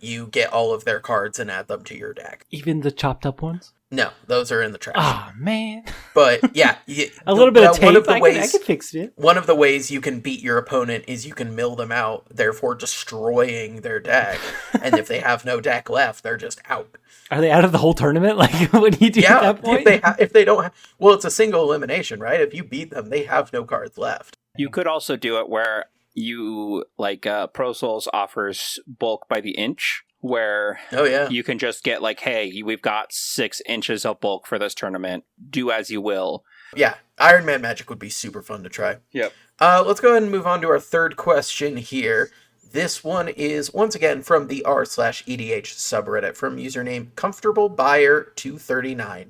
you get all of their cards and add them to your deck. Even the chopped up ones? No, those are in the trash. Oh, man. But yeah, a little bit of tape. I can fix it. One of the ways you can beat your opponent is you can mill them out, therefore destroying their deck. And if they have no deck left, they're just out. Are they out of the whole tournament? Like, what do you do at that point? If they don't, well, it's a single elimination, right? If you beat them, they have no cards left. You could also do it where you Pro Souls offers bulk by the inch. Where you can just get like, hey, we've got 6 inches of bulk for this tournament. Do as you will. Yeah, Iron Man Magic would be super fun to try. Yep. Let's go ahead and move on to our third question here. This one is, once again, from the r/EDH subreddit from username ComfortableBuyer239.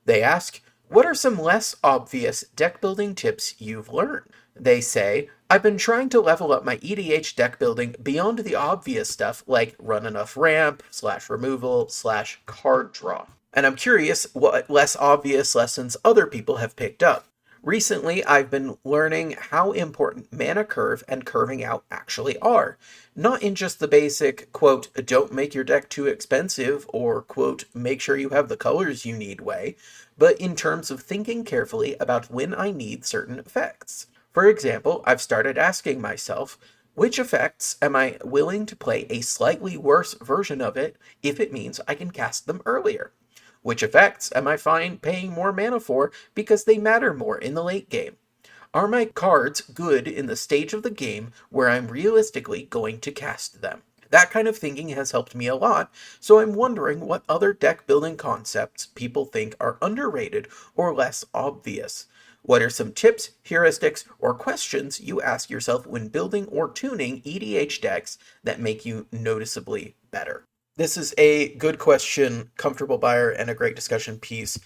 They ask, what are some less obvious deck building tips you've learned? They say, I've been trying to level up my EDH deck building beyond the obvious stuff like run enough ramp, /removal, /card draw. And I'm curious what less obvious lessons other people have picked up. Recently, I've been learning how important mana curve and curving out actually are. Not in just the basic, quote, don't make your deck too expensive, or, quote, make sure you have the colors you need way, but in terms of thinking carefully about when I need certain effects. For example, I've started asking myself, which effects am I willing to play a slightly worse version of it if it means I can cast them earlier? Which effects am I fine paying more mana for because they matter more in the late game? Are my cards good in the stage of the game where I'm realistically going to cast them? That kind of thinking has helped me a lot, so I'm wondering what other deck building concepts people think are underrated or less obvious. What are some tips, heuristics, or questions you ask yourself when building or tuning EDH decks that make you noticeably better? This is a good question, comfortable buyer, and a great discussion piece.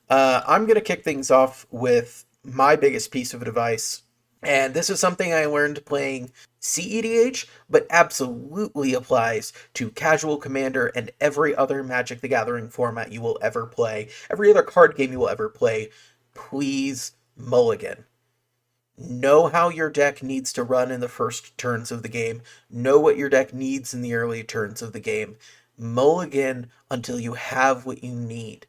I'm going to kick things off with my biggest piece of advice, and this is something I learned playing CEDH, but absolutely applies to Casual Commander and every other Magic the Gathering format you will ever play, every other card game you will ever play. Please mulligan. Know how your deck needs to run in the first turns of the game. Know what your deck needs in the early turns of the game. Mulligan until you have what you need.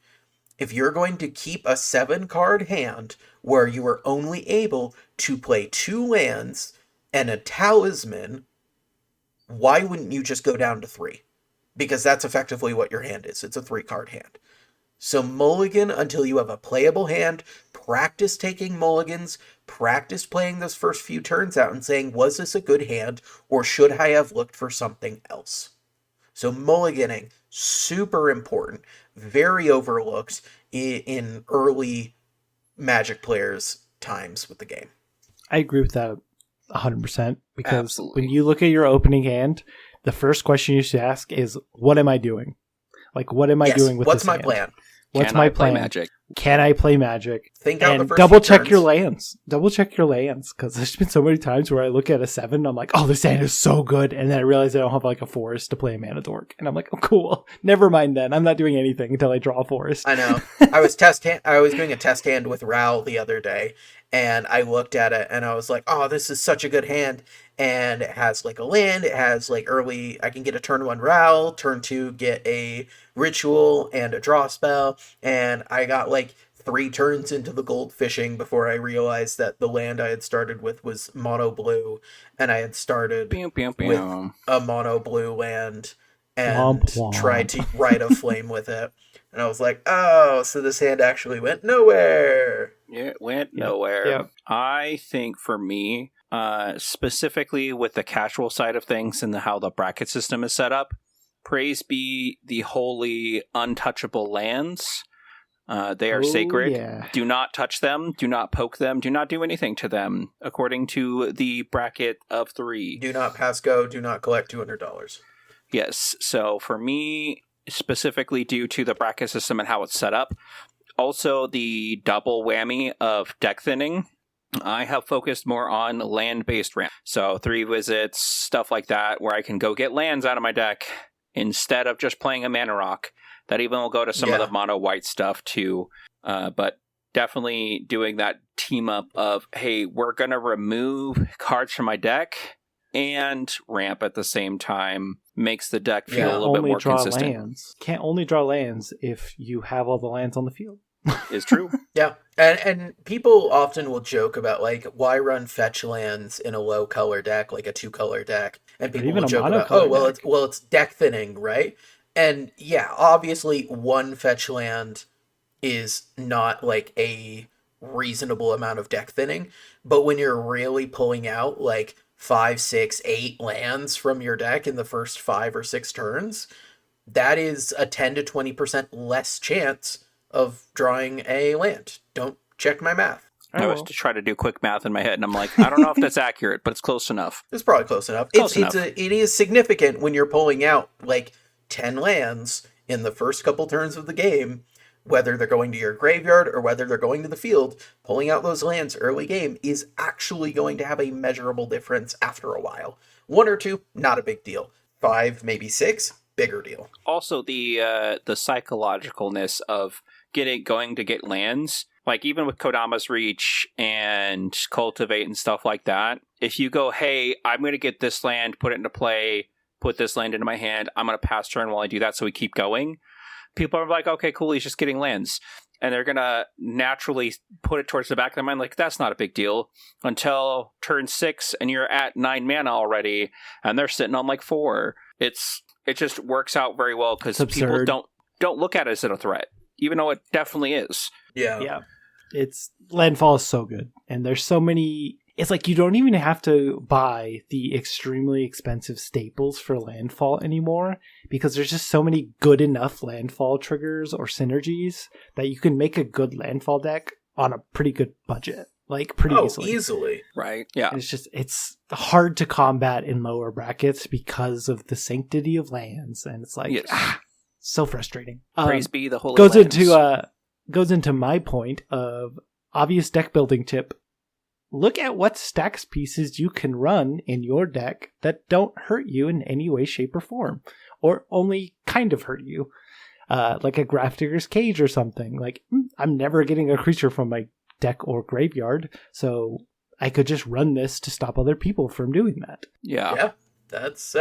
If you're going to keep a 7-card hand where you are only able to play 2 lands and a talisman, why wouldn't you just go down to 3? Because that's effectively what your hand is. It's a 3-card hand. So mulligan until you have a playable hand. Practice taking mulligans. Practice playing those first few turns out and saying, was this a good hand, or should I have looked for something else? So mulliganing, super important. Very overlooked in early Magic players' times with the game. I agree with that 100%. Because Absolutely. when you look at your opening hand, the first question you should ask is, what am I doing? Like, what am I doing with what's this my hand? plan? What's Can my I play plan? Magic? Can I play Magic? Think out the And first double few check turns. your lands. Double check your lands. Because there's been so many times where I look at a 7 and I'm like, oh, this hand is so good. And then I realize I don't have like a forest to play a mana dork. And I'm like, oh, cool. Never mind then. I'm not doing anything until I draw a forest. I know. I was doing a test hand with Ral the other day, and I looked at it and I was like, oh, this is such a good hand. And it has like a land, it has like early, I can get a turn 1 Ral, turn 2 get a ritual and a draw spell, and I got like 3 turns into the gold fishing before I realized that the land I had started with was mono blue, and I had started with a mono blue land and Womp womp. tried to ride a flame with it. And I was like, oh, so this hand actually went nowhere. It went nowhere. Yep. I think for me, specifically with the casual side of things and how the bracket system is set up, praise be the holy untouchable lands. They are sacred. Yeah. Do not touch them. Do not poke them. Do not do anything to them, according to the bracket of 3. Do not pass go. Do not collect $200. Yes. So for me, specifically due to the bracket system and how it's set up, also the double whammy of deck thinning, I have focused more on land-based ramp. So 3 visits, stuff like that, where I can go get lands out of my deck instead of just playing a mana rock. That even will go to some of the mono white stuff too. But definitely doing that team up of, hey, we're going to remove cards from my deck and ramp at the same time makes the deck feel a little bit more consistent. Lands. Can't only draw lands if you have all the lands on the field. Is true. Yeah, and people often will joke about, like, why run fetch lands in a low color deck, like a 2-color deck, and people will joke about, it's deck thinning, right? And yeah, obviously one fetch land is not like a reasonable amount of deck thinning, but when you're really pulling out like 5, 6, 8 lands from your deck in the first 5 or 6 turns, that is a 10 to 20% less chance of drawing a land. Don't check my math. I was to try to do quick math in my head, and I'm like, I don't know if that's accurate, but it's close enough. It's probably close enough. It is significant when you're pulling out like 10 lands in the first couple turns of the game, whether they're going to your graveyard or whether they're going to the field. Pulling out those lands early game is actually going to have a measurable difference after a while. 1 or 2, not a big deal. 5, maybe 6, bigger deal. Also, the psychologicalness of going to get lands, like even with Kodama's Reach and Cultivate and stuff like that, if you go, hey, I'm going to get this land, put it into play, put this land into my hand, I'm going to pass turn while I do that so we keep going, people are like, okay, cool, he's just getting lands. And they're going to naturally put it towards the back of their mind, like, that's not a big deal, until turn 6 and you're at 9 mana already, and they're sitting on like 4. It just works out very well because people don't look at it as a threat, even though it definitely is. Yeah. It's landfall is so good, and there's so many. It's like you don't even have to buy the extremely expensive staples for landfall anymore, because there's just so many good enough landfall triggers or synergies that you can make a good landfall deck on a pretty good budget, like pretty easily. Right? Yeah. And it's hard to combat in lower brackets because of the sanctity of lands, and it's like so frustrating. Praise be the holy lands. Goes into my point of obvious deck building tip. Look at what stacks pieces you can run in your deck that don't hurt you in any way, shape, or form, or only kind of hurt you. Like a Grafdigger's Cage or something. Like, I'm never getting a creature from my deck or graveyard, so I could just run this to stop other people from doing that. Yeah. That's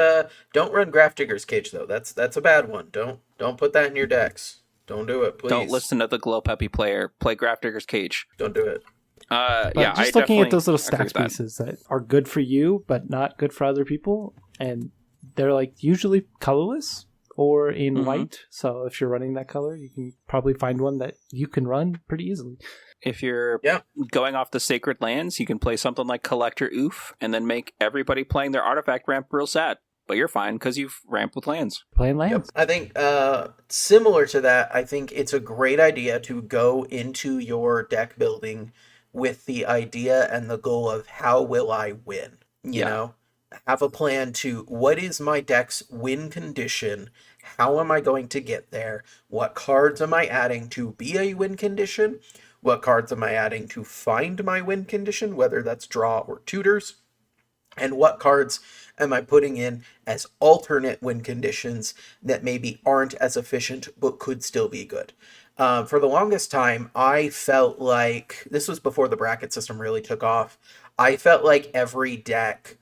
don't run Grafdigger's Cage though. That's a bad one. Don't put that in your decks. Don't do it, please. Don't listen to the Glow Peppy player. Play Grafdigger's Cage. Don't do it. But yeah, just I looking at definitely those little agree with stats that. pieces that are good for you, but not good for other people, and they're like usually colorless or in white. So if you're running that color, you can probably find one that you can run pretty easily. If you're going off the sacred lands, you can play something like Collector Oof and then make everybody playing their artifact ramp real sad. But you're fine because you've ramped with lands. Playing lands. I think similar to that, I think it's a great idea to go into your deck building with the idea and the goal of how will I win? You know, have a plan to what is my deck's win condition? How am I going to get there? What cards am I adding to be a win condition? What cards am I adding to find my win condition, whether that's draw or tutors? And what cards am I putting in as alternate win conditions that maybe aren't as efficient but could still be good? For the longest time, I felt like, this was before the bracket system really took off, I felt like every deck,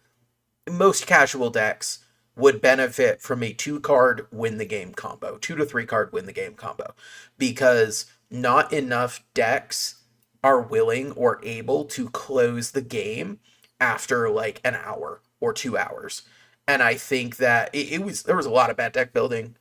most casual decks, would benefit from a 2-card win the game combo, 2 to 3 card win the game combo, because not enough decks are willing or able to close the game after like an hour or 2 hours. And I think that there was a lot of bad deck building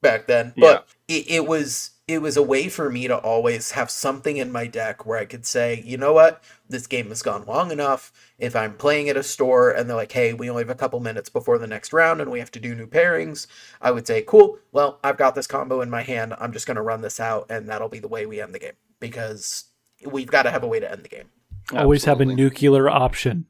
back then, but it was a way for me to always have something in my deck where I could say, you know what, this game has gone long enough. If I'm playing at a store and they're like, hey, we only have a couple minutes before the next round and we have to do new pairings, I would say, cool, well, I've got this combo in my hand. I'm just going to run this out and that'll be the way we end the game, because we've got to have a way to end the game. Always have a nuclear option.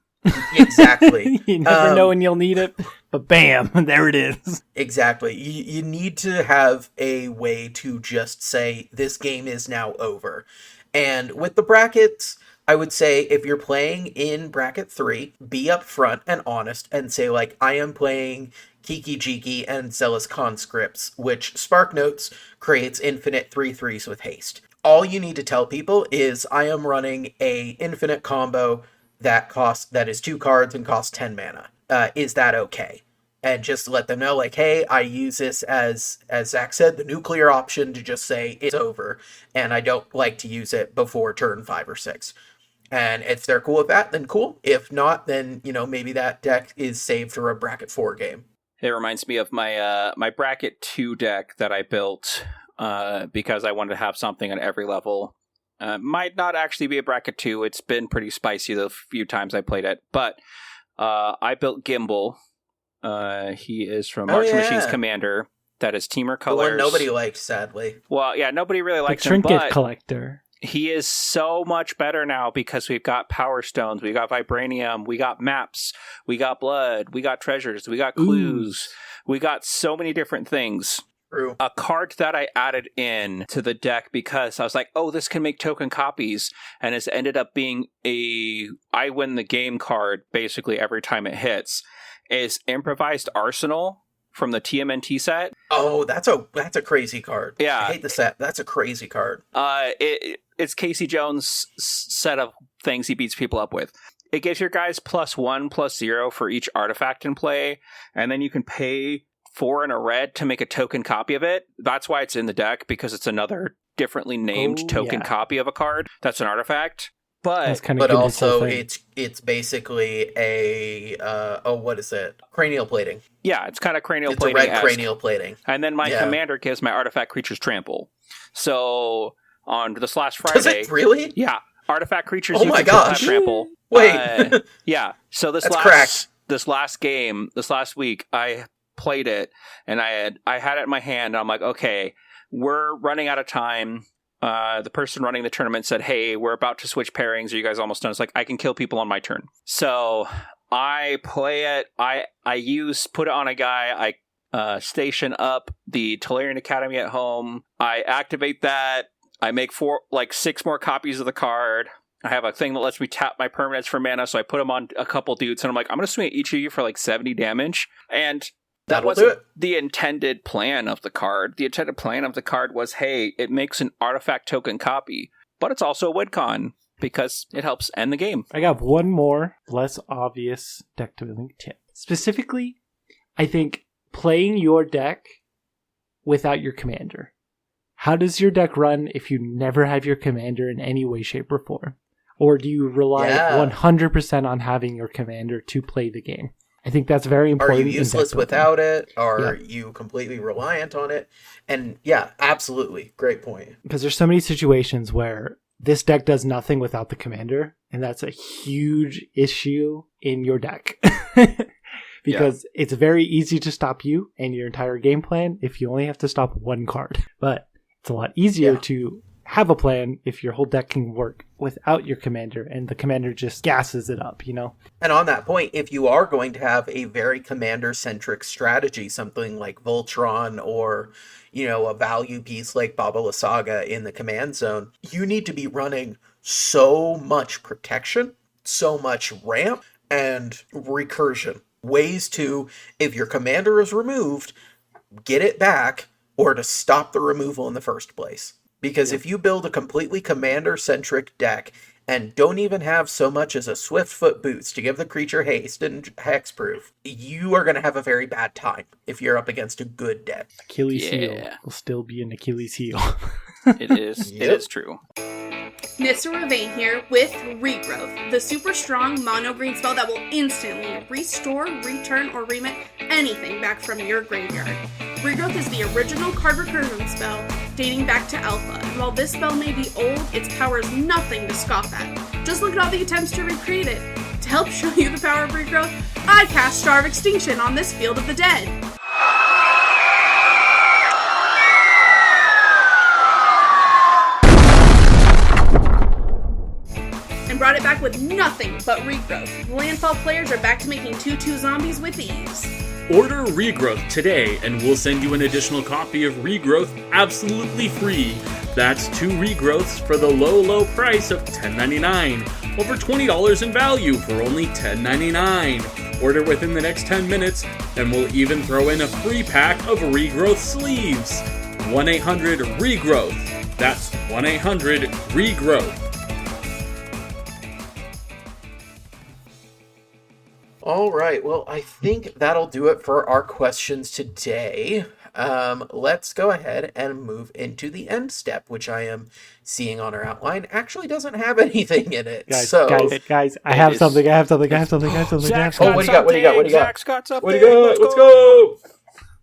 Exactly. You never know when you'll need it, but bam, there it is. Exactly. You need to have a way to just say, this game is now over. And with the brackets, I would say if you're playing in bracket 3, be upfront and honest and say, like, I am playing Kiki Jiki and Zealous Conscripts, which Spark Notes creates infinite 3/3s with haste. All you need to tell people is, I am running a infinite combo that is 2 cards and costs 10 mana. Is that okay? And just let them know, like, hey, I use this as Zack said, the nuclear option to just say it's over, and I don't like to use it before turn 5 or 6. And if they're cool with that, then cool. If not, then, you know, maybe that deck is saved for a bracket 4 game. It reminds me of my my bracket 2 deck that I built because I wanted to have something on every level. Might not actually be a bracket 2. It's been pretty spicy the few times I played it. But I built Gimbal. He is from March Machines Commander. That is Teamer colors. The one nobody liked, sadly. Well, yeah, nobody really likes him. Trinket collector. He is so much better now because we've got Power Stones, we got Vibranium, we got maps, we got blood, we got treasures, we got clues. We got so many different things. True. A card that I added in to the deck because I was like, oh, this can make token copies, and it's ended up being a I win the game card basically every time it hits, is Improvised Arsenal from the TMNT set. Oh, that's a crazy card. Yeah. I hate the set. That's a crazy card. It's Casey Jones' set of things he beats people up with. It gives your guys +1/+0 for each artifact in play, and then you can pay 4 and a red to make a token copy of it. That's why it's in the deck, because it's another differently named token copy of a card that's an artifact. But also it's basically a what is it? Cranial plating. Yeah, it's kind of cranial it's plating. It's a red cranial plating. And then my commander gives my artifact creatures trample. So on this last Friday, does it really? Yeah, artifact creatures. Oh my gosh! Trample. Wait. Yeah. So this last week, I played it, and I had it in my hand. And I'm like, okay, we're running out of time. The person running the tournament said, hey, we're about to switch pairings. Are you guys almost done? It's like, I can kill people on my turn. So I play it. I put it on a guy. I station up the Tolarian Academy at home. I activate that. I make 6 more copies of the card. I have a thing that lets me tap my permanents for mana. So I put them on a couple dudes, and I'm like, I'm going to swing at each of you for 70 damage. And that wasn't the intended plan of the card. The intended plan of the card was, hey, it makes an artifact token copy, but it's also a win con because it helps end the game. I got one more less obvious deck building tip. Specifically, I think playing your deck without your commander. How does your deck run if you never have your commander in any way, shape, or form? Or do you rely Yeah. 100% on having your commander to play the game? I think that's very Are important. you useless without it? Are Yeah. you completely reliant on it? And yeah, absolutely. Great point. Because there's so many situations where this deck does nothing without the commander, and that's a huge issue in your deck. Because it's very easy to stop you and your entire game plan if you only have to stop one card. But it's a lot easier to have a plan if your whole deck can work without your commander, and the commander just gasses it up, you know? And on that point, if you are going to have a very commander-centric strategy, something like Voltron or, a value piece like Baba Saga in the command zone, you need to be running so much protection, so much ramp, and recursion. Ways to, if your commander is removed, get it back, or to stop the removal in the first place. Because if you build a completely commander-centric deck and don't even have so much as a Swiftfoot Boots to give the creature haste and hexproof, you are going to have a very bad time if you're up against a good deck. Achilles heel will still be an Achilles heel. It is. It is true. Nissa Ravane here with Regrowth, the super strong mono green spell that will instantly restore, return, or remit anything back from your graveyard. Regrowth is the original card recursion spell dating back to Alpha, and while this spell may be old, its power is nothing to scoff at. Just look at all the attempts to recreate it. To help show you the power of Regrowth, I cast Star of Extinction on this Field of the Dead. And brought it back with nothing but Regrowth. Landfall players are back to making 2/2 zombies with ease. Order Regrowth today, and we'll send you an additional copy of Regrowth absolutely free. That's 2 Regrowths for the low price of $10.99. Over $20 in value for only $10.99. Order within the next 10 minutes, and we'll even throw in a free pack of Regrowth sleeves. 1-800-REGROWTH. That's 1-800-REGROWTH. All right, well, I think that'll do it for our questions today. Let's go ahead and move into the end step, which I am seeing on our outline actually doesn't have anything in it. Guys, I have something. Zach's Oh, what do you got? What do you got? Zach's got something. What do you got? Let's go!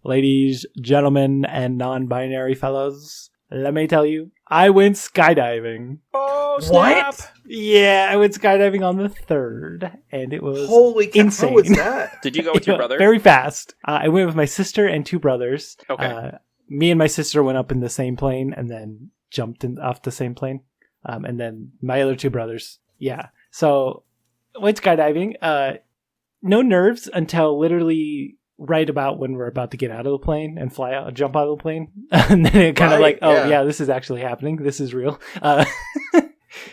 Ladies, gentlemen, and non-binary fellows, let me tell you, I went skydiving. Oh, snap. What? Yeah, I went skydiving on the 3rd, and it was Holy cow, insane. how was that? Did you go with your brother? Very fast. I went with my sister and 2 brothers. Okay. Me and my sister went up in the same plane and then jumped off the same plane. And then my other 2 brothers. Yeah. So, went skydiving. No nerves until literally right about when we're about to get out of the plane and jump out of the plane. And then it kind of like, this is actually happening. This is real.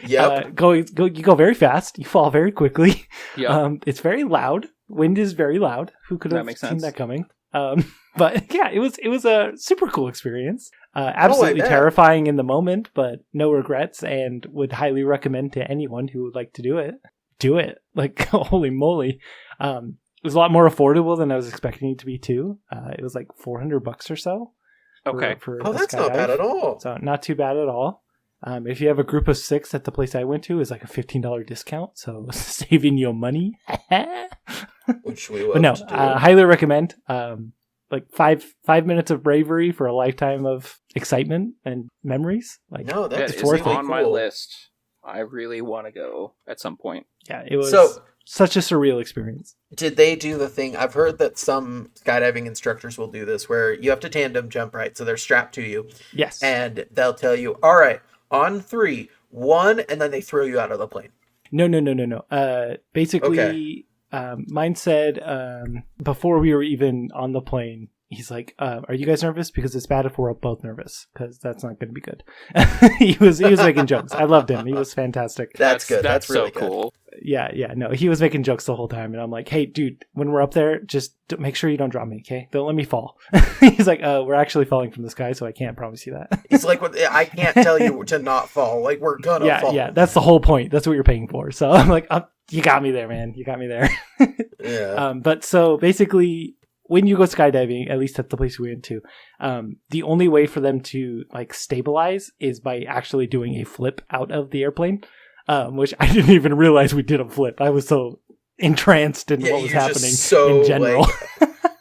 Yep. You go very fast. You fall very quickly. Yeah. It's very loud. Wind is very loud. Who could have seen that coming? But yeah, it was a super cool experience. Absolutely terrifying in the moment, but no regrets, and would highly recommend to anyone who would like to do it. Do it. Like, holy moly. It was a lot more affordable than I was expecting it to be too. It was like $400 or so. Okay. That's not bad at all. So not too bad at all. If you have a group of 6 at the place I went to, it's like a $15 discount, so saving you money. Which we love but no, to do. highly recommend. Like 5 minutes of bravery for a lifetime of excitement and memories. Like, no, that's it's worth on my list. I really want to go at some point. Yeah, it was such a surreal experience. Did they do the thing? I've heard that some skydiving instructors will do this, where you have to tandem jump, right? So they're strapped to you. Yes. And they'll tell you, all right, on 3, 1, and then they throw you out of the plane. No. Basically, mine said before we were even on the plane, he's like, are you guys nervous? Because it's bad if we're both nervous, because that's not going to be good. he was making jokes. I loved him. He was fantastic. That's good. That's really so cool. Yeah. No, he was making jokes the whole time. And I'm like, hey, dude, when we're up there, just make sure you don't drop me, okay? Don't let me fall. He's like, we're actually falling from the sky, so I can't promise you that. He's like, I can't tell you to not fall. Like, we're going to fall. Yeah, that's the whole point. That's what you're paying for. So I'm like, you got me there, man. You got me there. Yeah. But so basically, when you go skydiving, at least at the place we went to, the only way for them to like stabilize is by actually doing a flip out of the airplane. which I didn't even realize we did a flip. I was so entranced in what was happening in general.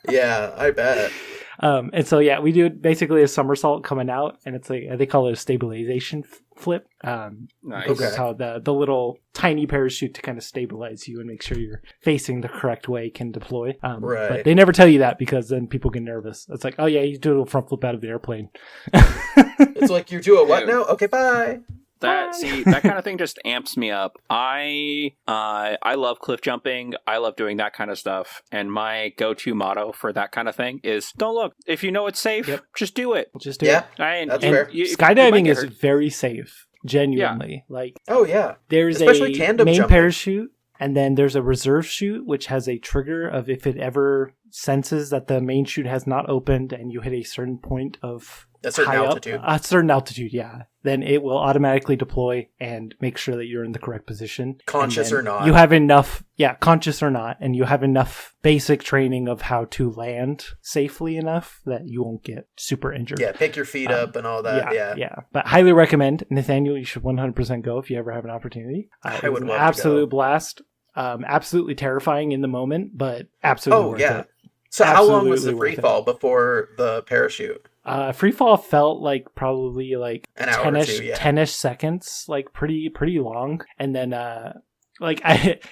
Yeah, I bet. And so, yeah, we do basically a somersault coming out, and it's like, they call it a stabilization flip. Nice. This is how the little tiny parachute to kind of stabilize you and make sure you're facing the correct way can deploy. Right. But they never tell you that because then people get nervous. It's like, oh yeah, you do a front flip out of the airplane. It's like, you do a what now? Okay, bye. That kind of thing just amps me up. I love cliff jumping. I love doing that kind of stuff. And my go-to motto for that kind of thing is, don't look. If you know it's safe, just do it. Just do it. That's fair. Skydiving is very safe. Genuinely. Yeah. Like, oh yeah. There's especially a tandem main jumping. parachute, and then there's a reserve chute, which has a trigger of if it ever senses that the main chute has not opened and you hit a certain point of a certain altitude. A certain altitude, yeah. Then it will automatically deploy and make sure that you're in the correct position. Conscious or not. You have enough, conscious or not, and you have enough basic training of how to land safely enough that you won't get super injured. Yeah, pick your feet up and all that. Yeah. But highly recommend, Nathaniel, you should 100% go if you ever have an opportunity. I would love absolute to go. Blast. Absolutely terrifying in the moment, but absolutely worth it. So how long was the Absolutely free fall before the parachute? Free fall felt like probably like An hour 10-ish, or two, yeah. 10-ish seconds, like pretty long. And then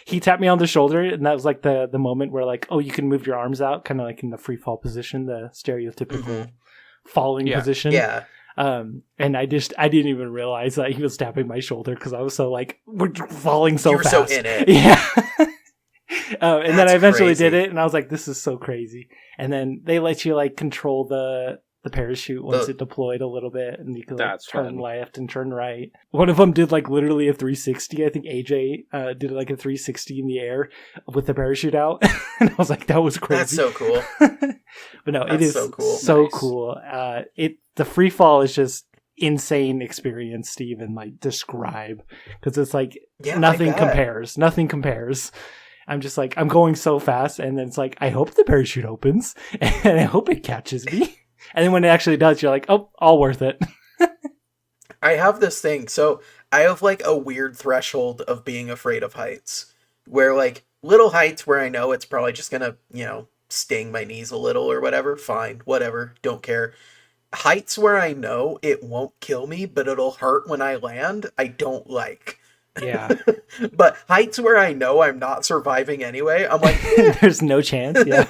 he tapped me on the shoulder, and that was like the moment where like, oh, you can move your arms out, kind of like in the free fall position, the stereotypical falling position. Yeah. And I didn't even realize that he was tapping my shoulder because I was so like, we're falling so You were fast. so in it. Yeah. And then I eventually crazy. did it, and I was like, this is so crazy. And then they let you like control the parachute once it deployed a little bit, and you could like turn left and turn right. One of them did like literally a 360. I think AJ did like a 360 in the air with the parachute out. And I was like, that was crazy. That's so cool. But no, it is so cool. So Nice. cool. The free fall is just insane experience to even like describe, because it's like nothing compares. I'm just like, I'm going so fast, and then it's like, I hope the parachute opens, and I hope it catches me. And then when it actually does, you're like, oh, all worth it. I have this thing. So I have like a weird threshold of being afraid of heights, where like little heights where I know it's probably just going to, sting my knees a little or whatever. Fine, whatever. Don't care. Heights where I know it won't kill me, but it'll hurt when I land, I don't like. Yeah. But heights where I know I'm not surviving anyway, I'm like, there's no chance. Yeah.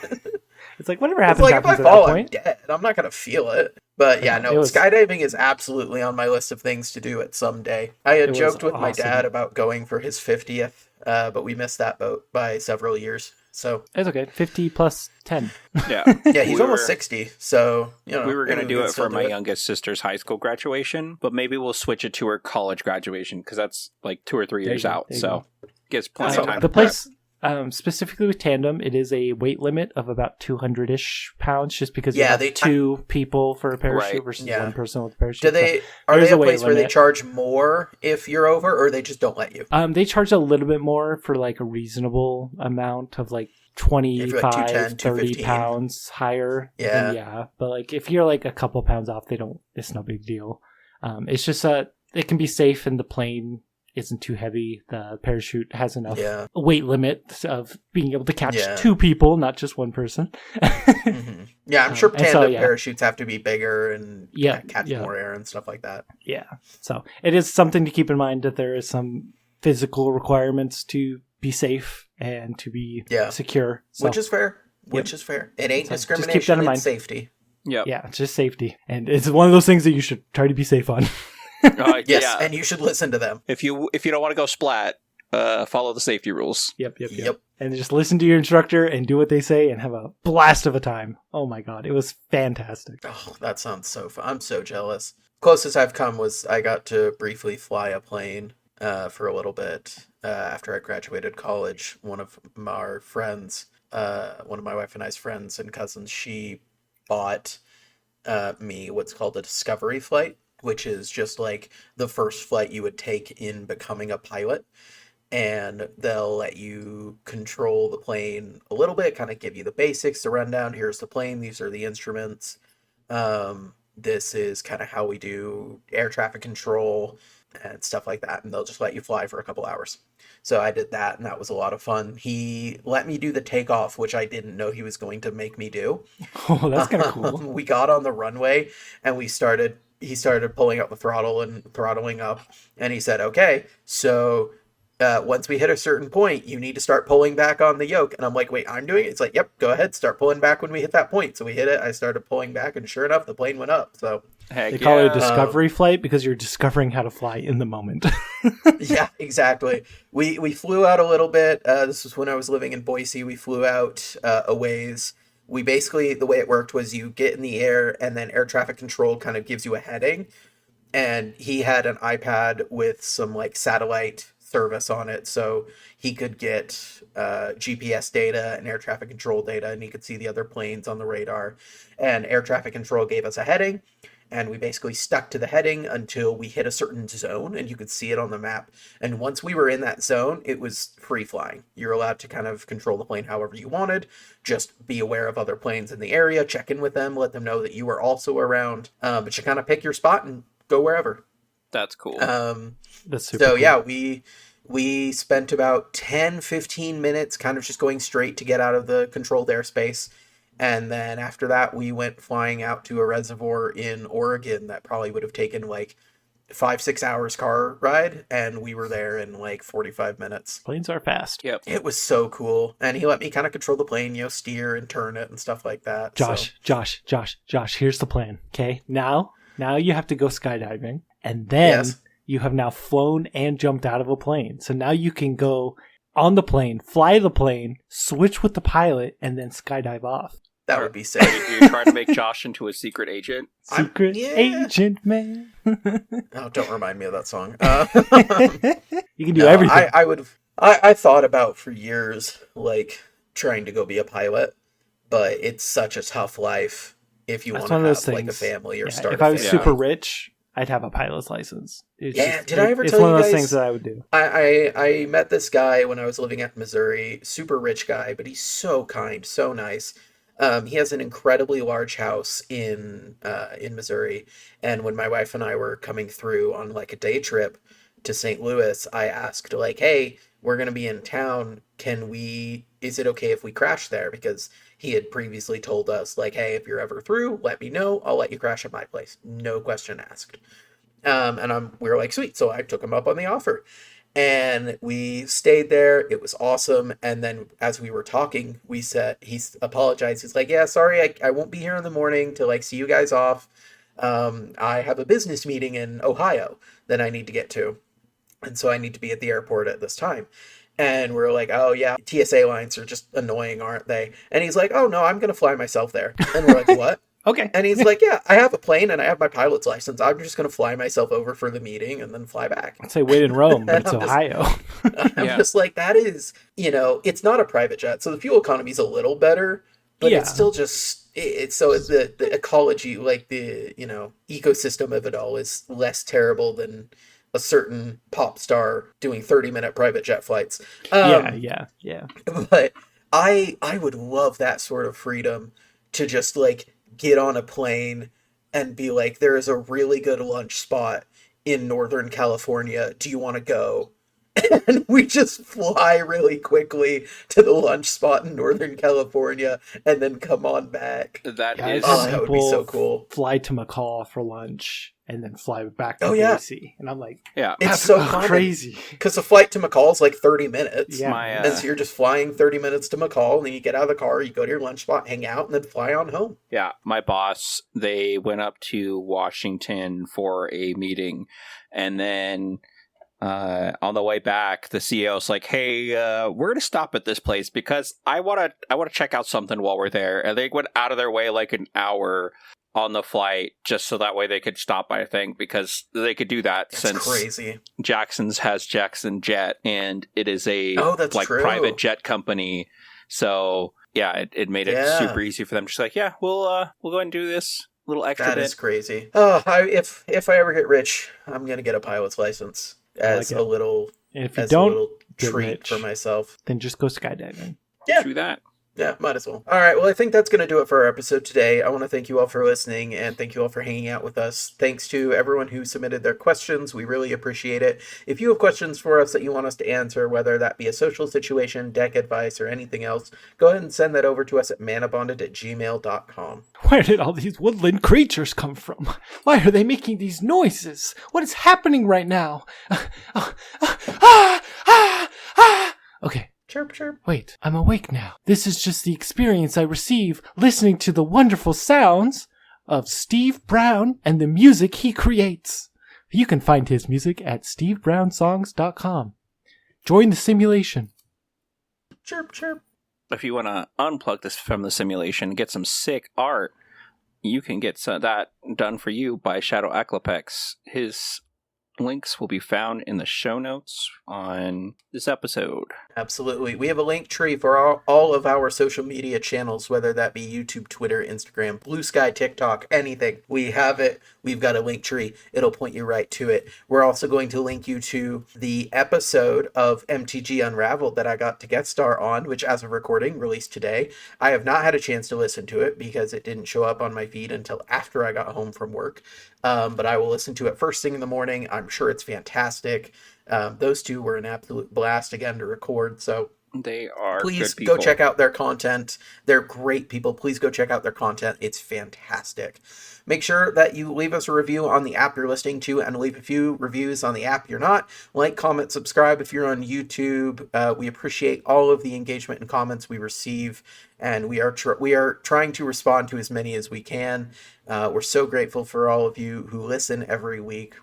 It's like, whatever happens, it's like happens if at I fall, that I'm point. dead. I'm not going to feel it. But yeah, no, skydiving is absolutely on my list of things to do at some day. I had joked with my dad about going for his 50th, but we missed that boat by several years. So it's okay. 50 plus 10. Yeah. Yeah, he's almost 60. So, we were going to do it for my youngest sister's high school graduation, but maybe we'll switch it to her college graduation because that's like 2 or 3 years out. So gives plenty of time. The place, specifically with tandem, it is a weight limit of about 200-ish pounds, just because you have 2 people for a parachute versus 1 person with a parachute. Are they a place where they charge more if you're over, or they just don't let you? They charge a little bit more for like a reasonable amount of like 25, like 210, 30 pounds higher. Yeah. But like if you're like a couple pounds off, it's no big deal. It's just it can be safe, and the plane isn't too heavy. The parachute has enough weight limit of being able to catch 2 people, not just 1 person. Yeah, I'm sure tandem parachutes have to be bigger and catch more air and stuff like that. Yeah. So it is something to keep in mind, that there is some physical requirements to be safe and to be secure. So, which is fair. It ain't discrimination, just keep that in mind. It's safety. Yep. Yeah, it's just safety. And it's one of those things that you should try to be safe on. Yes, and you should listen to them. If you don't want to go splat, follow the safety rules. Yep. And just listen to your instructor and do what they say and have a blast of a time. Oh my god, it was fantastic. Oh, that sounds so fun. I'm so jealous. Closest I've come was I got to briefly fly a plane for a little bit after I graduated college. One of our friends, one of my wife and I's friends and cousins, she bought me what's called a discovery flight, which is just like the first flight you would take in becoming a pilot. And they'll let you control the plane a little bit, kind of give you the basics, the rundown. Here's the plane. These are the instruments. This is kind of how we do air traffic control. and stuff like that, and they'll just let you fly for a couple hours. So I did that, and that was a lot of fun. He let me do the takeoff, which I didn't know he was going to make me do. Oh, that's kind of cool. We got on the runway, and he started pulling out the throttle and throttling up, and he said, okay, so once we hit a certain point, you need to start pulling back on the yoke. And I'm like, wait, I'm doing it? It's like, yep, go ahead, start pulling back when we hit that point. So we hit it, I started pulling back, and sure enough, the plane went up. So they call it a discovery flight because you're discovering how to fly in the moment. Yeah, exactly. We flew out a little bit. This was when I was living in Boise. We flew out a ways. We basically, the way it worked was you get in the air, and then air traffic control kind of gives you a heading. And he had an iPad with some like satellite service on it, so he could get GPS data and air traffic control data, and he could see the other planes on the radar. And air traffic control gave us a heading, and we basically stuck to the heading until we hit a certain zone, and you could see it on the map. And once we were in that zone, it was free flying. You're allowed to kind of control the plane however you wanted. Just be aware of other planes in the area, check in with them, let them know that you are also around. But you kind of pick your spot and go wherever. That's cool. That's super So cool. yeah, we spent about 10-15 minutes kind of just going straight to get out of the controlled airspace. And then after that, we went flying out to a reservoir in Oregon that probably would have taken like 5-6 hours car ride. And we were there in like 45 minutes. Planes are fast. Yep. It was so cool. And he let me kind of control the plane, steer and turn it and stuff like that. Josh, here's the plan. Okay. Now you have to go skydiving, and then you have now flown and jumped out of a plane. So now you can go on the plane, fly the plane, switch with the pilot, and then skydive off. That would be sick. You're trying to make Josh into a secret agent? Secret agent man. Oh, don't remind me of that song. You can do everything. I thought about for years, like, trying to go be a pilot, but it's such a tough life if you want to have, like, a family or start a family. If I was super rich, I'd have a pilot's license. Did I ever tell you guys? It's one of those things that I would do. I met this guy when I was living at Missouri, super rich guy, but he's so kind, so nice. He has an incredibly large house in Missouri, and when my wife and I were coming through on like a day trip to St. Louis, I asked like, "Hey, we're gonna be in town. Is it okay if we crash there?" Because he had previously told us like, "Hey, if you're ever through, let me know. I'll let you crash at my place. No question asked." And we were like, "Sweet." So I took him up on the offer. And we stayed there. It was awesome. And then as we were talking, he apologized. He's like, "Yeah, sorry, I won't be here in the morning to like see you guys off. I have a business meeting in Ohio that I need to get to. And so I need to be at the airport at this time." And we're like, "Oh yeah, TSA lines are just annoying, aren't they?" And he's like, "Oh no, I'm going to fly myself there." And we're like, "What?" Okay. And he's like, "Yeah, I have a plane and I have my pilot's license. I'm just going to fly myself over for the meeting and then fly back." I'd say wait in Rome, but it's Ohio. I'm just like, that is, it's not a private jet. So the fuel economy is a little better, but it's still just, the ecology, like the, ecosystem of it all is less terrible than a certain pop star doing 30-minute private jet flights. Yeah. But I would love that sort of freedom to just like get on a plane and be like, "There is a really good lunch spot in Northern California. Do you want to go?" And we just fly really quickly to the lunch spot in Northern California and then come on back. That would be so cool. Fly to McCall for lunch and then fly back to Boise. And I'm like, it's so crazy. Because the flight to McCall is like 30 minutes. Yeah. And so you're just flying 30 minutes to McCall, and then you get out of the car, you go to your lunch spot, hang out, and then fly on home. Yeah. My boss, they went up to Washington for a meeting, and then on the way back, the CEO's like, "Hey, we're gonna stop at this place because I wanna check out something while we're there." And they went out of their way like an hour on the flight just so that way they could stop by a thing, because they could do that. That's since crazy. Jackson's has Jackson Jet, and it is a true. private jet company. So yeah, it made it super easy for them. Just like, "Yeah, we'll go ahead and do this little extra bit." That is crazy. Oh, if I ever get rich, I'm gonna get a pilot's license as a little, and if you don't treat for myself. then just go skydiving. Yeah, True that. Yeah, might as well. All right, well, I think that's going to do it for our episode today. I want to thank you all for listening, and thank you all for hanging out with us. Thanks to everyone who submitted their questions. We really appreciate it. If you have questions for us that you want us to answer, whether that be a social situation, deck advice, or anything else, go ahead and send that over to us at manabonded@gmail.com. Where did all these woodland creatures come from? Why are they making these noises? What is happening right now? Okay. Chirp, chirp. Wait, I'm awake now. This is just the experience I receive listening to the wonderful sounds of Steve Brown and the music he creates. You can find his music at stevebrownsongs.com. Join the simulation. Chirp, chirp. If you want to unplug this from the simulation, get some sick art, you can get that done for you by Shadow Aclopex. His links will be found in the show notes on this episode. Absolutely. We have a link tree for all of our social media channels, whether that be YouTube, Twitter, Instagram, BlueSky, TikTok, anything. We have it. We've got a link tree. It'll point you right to it. We're also going to link you to the episode of MTG Unraveled that I got to guest star on, which as of recording, released today. I have not had a chance to listen to it because it didn't show up on my feed until after I got home from work. But I will listen to it first thing in the morning. I'm sure it's fantastic. Those two were an absolute blast again to record. So they are please good go people. check out their content. They're great people. Please go check out their content. It's fantastic. Make sure that you leave us a review on the app you're listening to and leave a few reviews on the app you're not. Like, comment, subscribe if you're on YouTube. We appreciate all of the engagement and comments we receive, and we are trying to respond to as many as we can. We're so grateful for all of you who listen every week.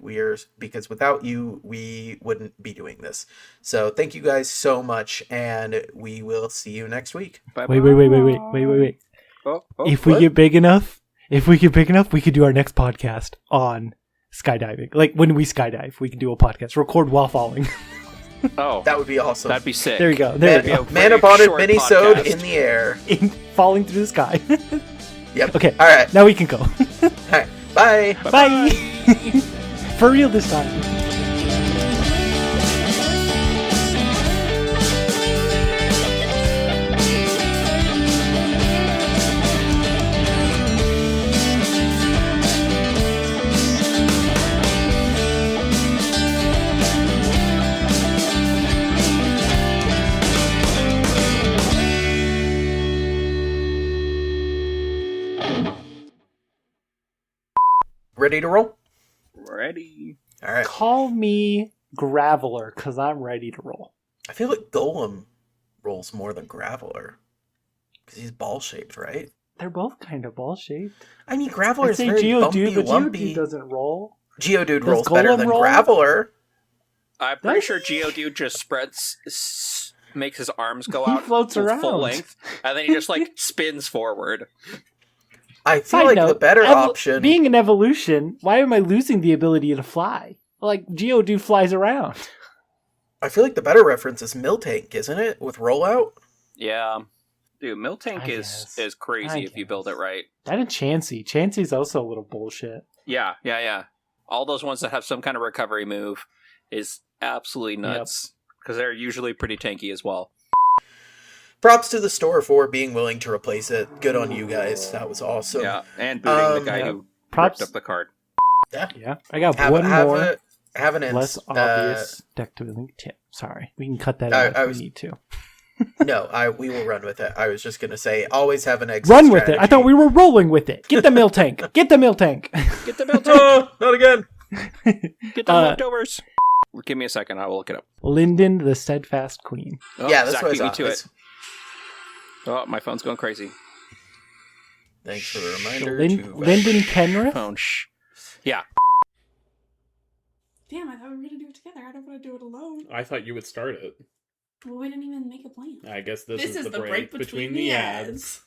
Because without you, we wouldn't be doing this. So thank you guys so much, and we will see you next week. Bye-bye. Wait. If we get big enough, we could do our next podcast on skydiving. Like when we skydive, we can do a podcast, record while falling. Oh, that would be awesome. That'd be sick. There you go. Manabonded mini-sode in the air. Falling through the sky. Yep. Okay. All right. Now we can go. All right. Bye. Bye. For real this time. Ready to roll? Ready. All right. Call me Graveler, because I'm ready to roll. I feel like Golem rolls more than Graveler. Because he's ball-shaped, right? They're both kind of ball-shaped. I mean, Graveler is say very bumpy, Geodude, but lumpy. Geodude doesn't roll. Geodude Does rolls better Golem than roll? Graveler. I'm pretty sure Geodude just makes his arms go out floats full around. length, and then he just like spins forward. I feel Side like note, the better option... Being an evolution, why am I losing the ability to fly? Like, Geodude flies around. I feel like the better reference is Miltank, isn't it? With rollout? Yeah. Dude, Miltank I is guess. crazy I if you build it right. That and Chansey. Chansey's also a little bullshit. Yeah. All those ones that have some kind of recovery move is absolutely nuts. Because they're usually pretty tanky as well. Props to the store for being willing to replace it. Good on you guys. That was awesome. Yeah, and booting the guy who Props. ripped up the card. Yeah. I got one more Have an less obvious deck to link tip. Sorry. We can cut that out if we need to. No, we will run with it. I was just going to say, always have an exit Run strategy. with it. I thought we were rolling with it. Get the Miltank. Get the Miltank. Get the Miltank. Oh, not again. Get the leftovers. Give me a second. I will look it up. Lyndon, the Steadfast Queen. Oh, Yeah, that's Zack what I beat me thought. to it. Oh, my phone's going crazy. Thanks for the reminder. Lyndon Kenrith? Phone, shh. Yeah. Damn, I thought we were gonna do it together. I don't want to do it alone. I thought you would start it. Well, we didn't even make a plan. I guess this This is the break between the ads.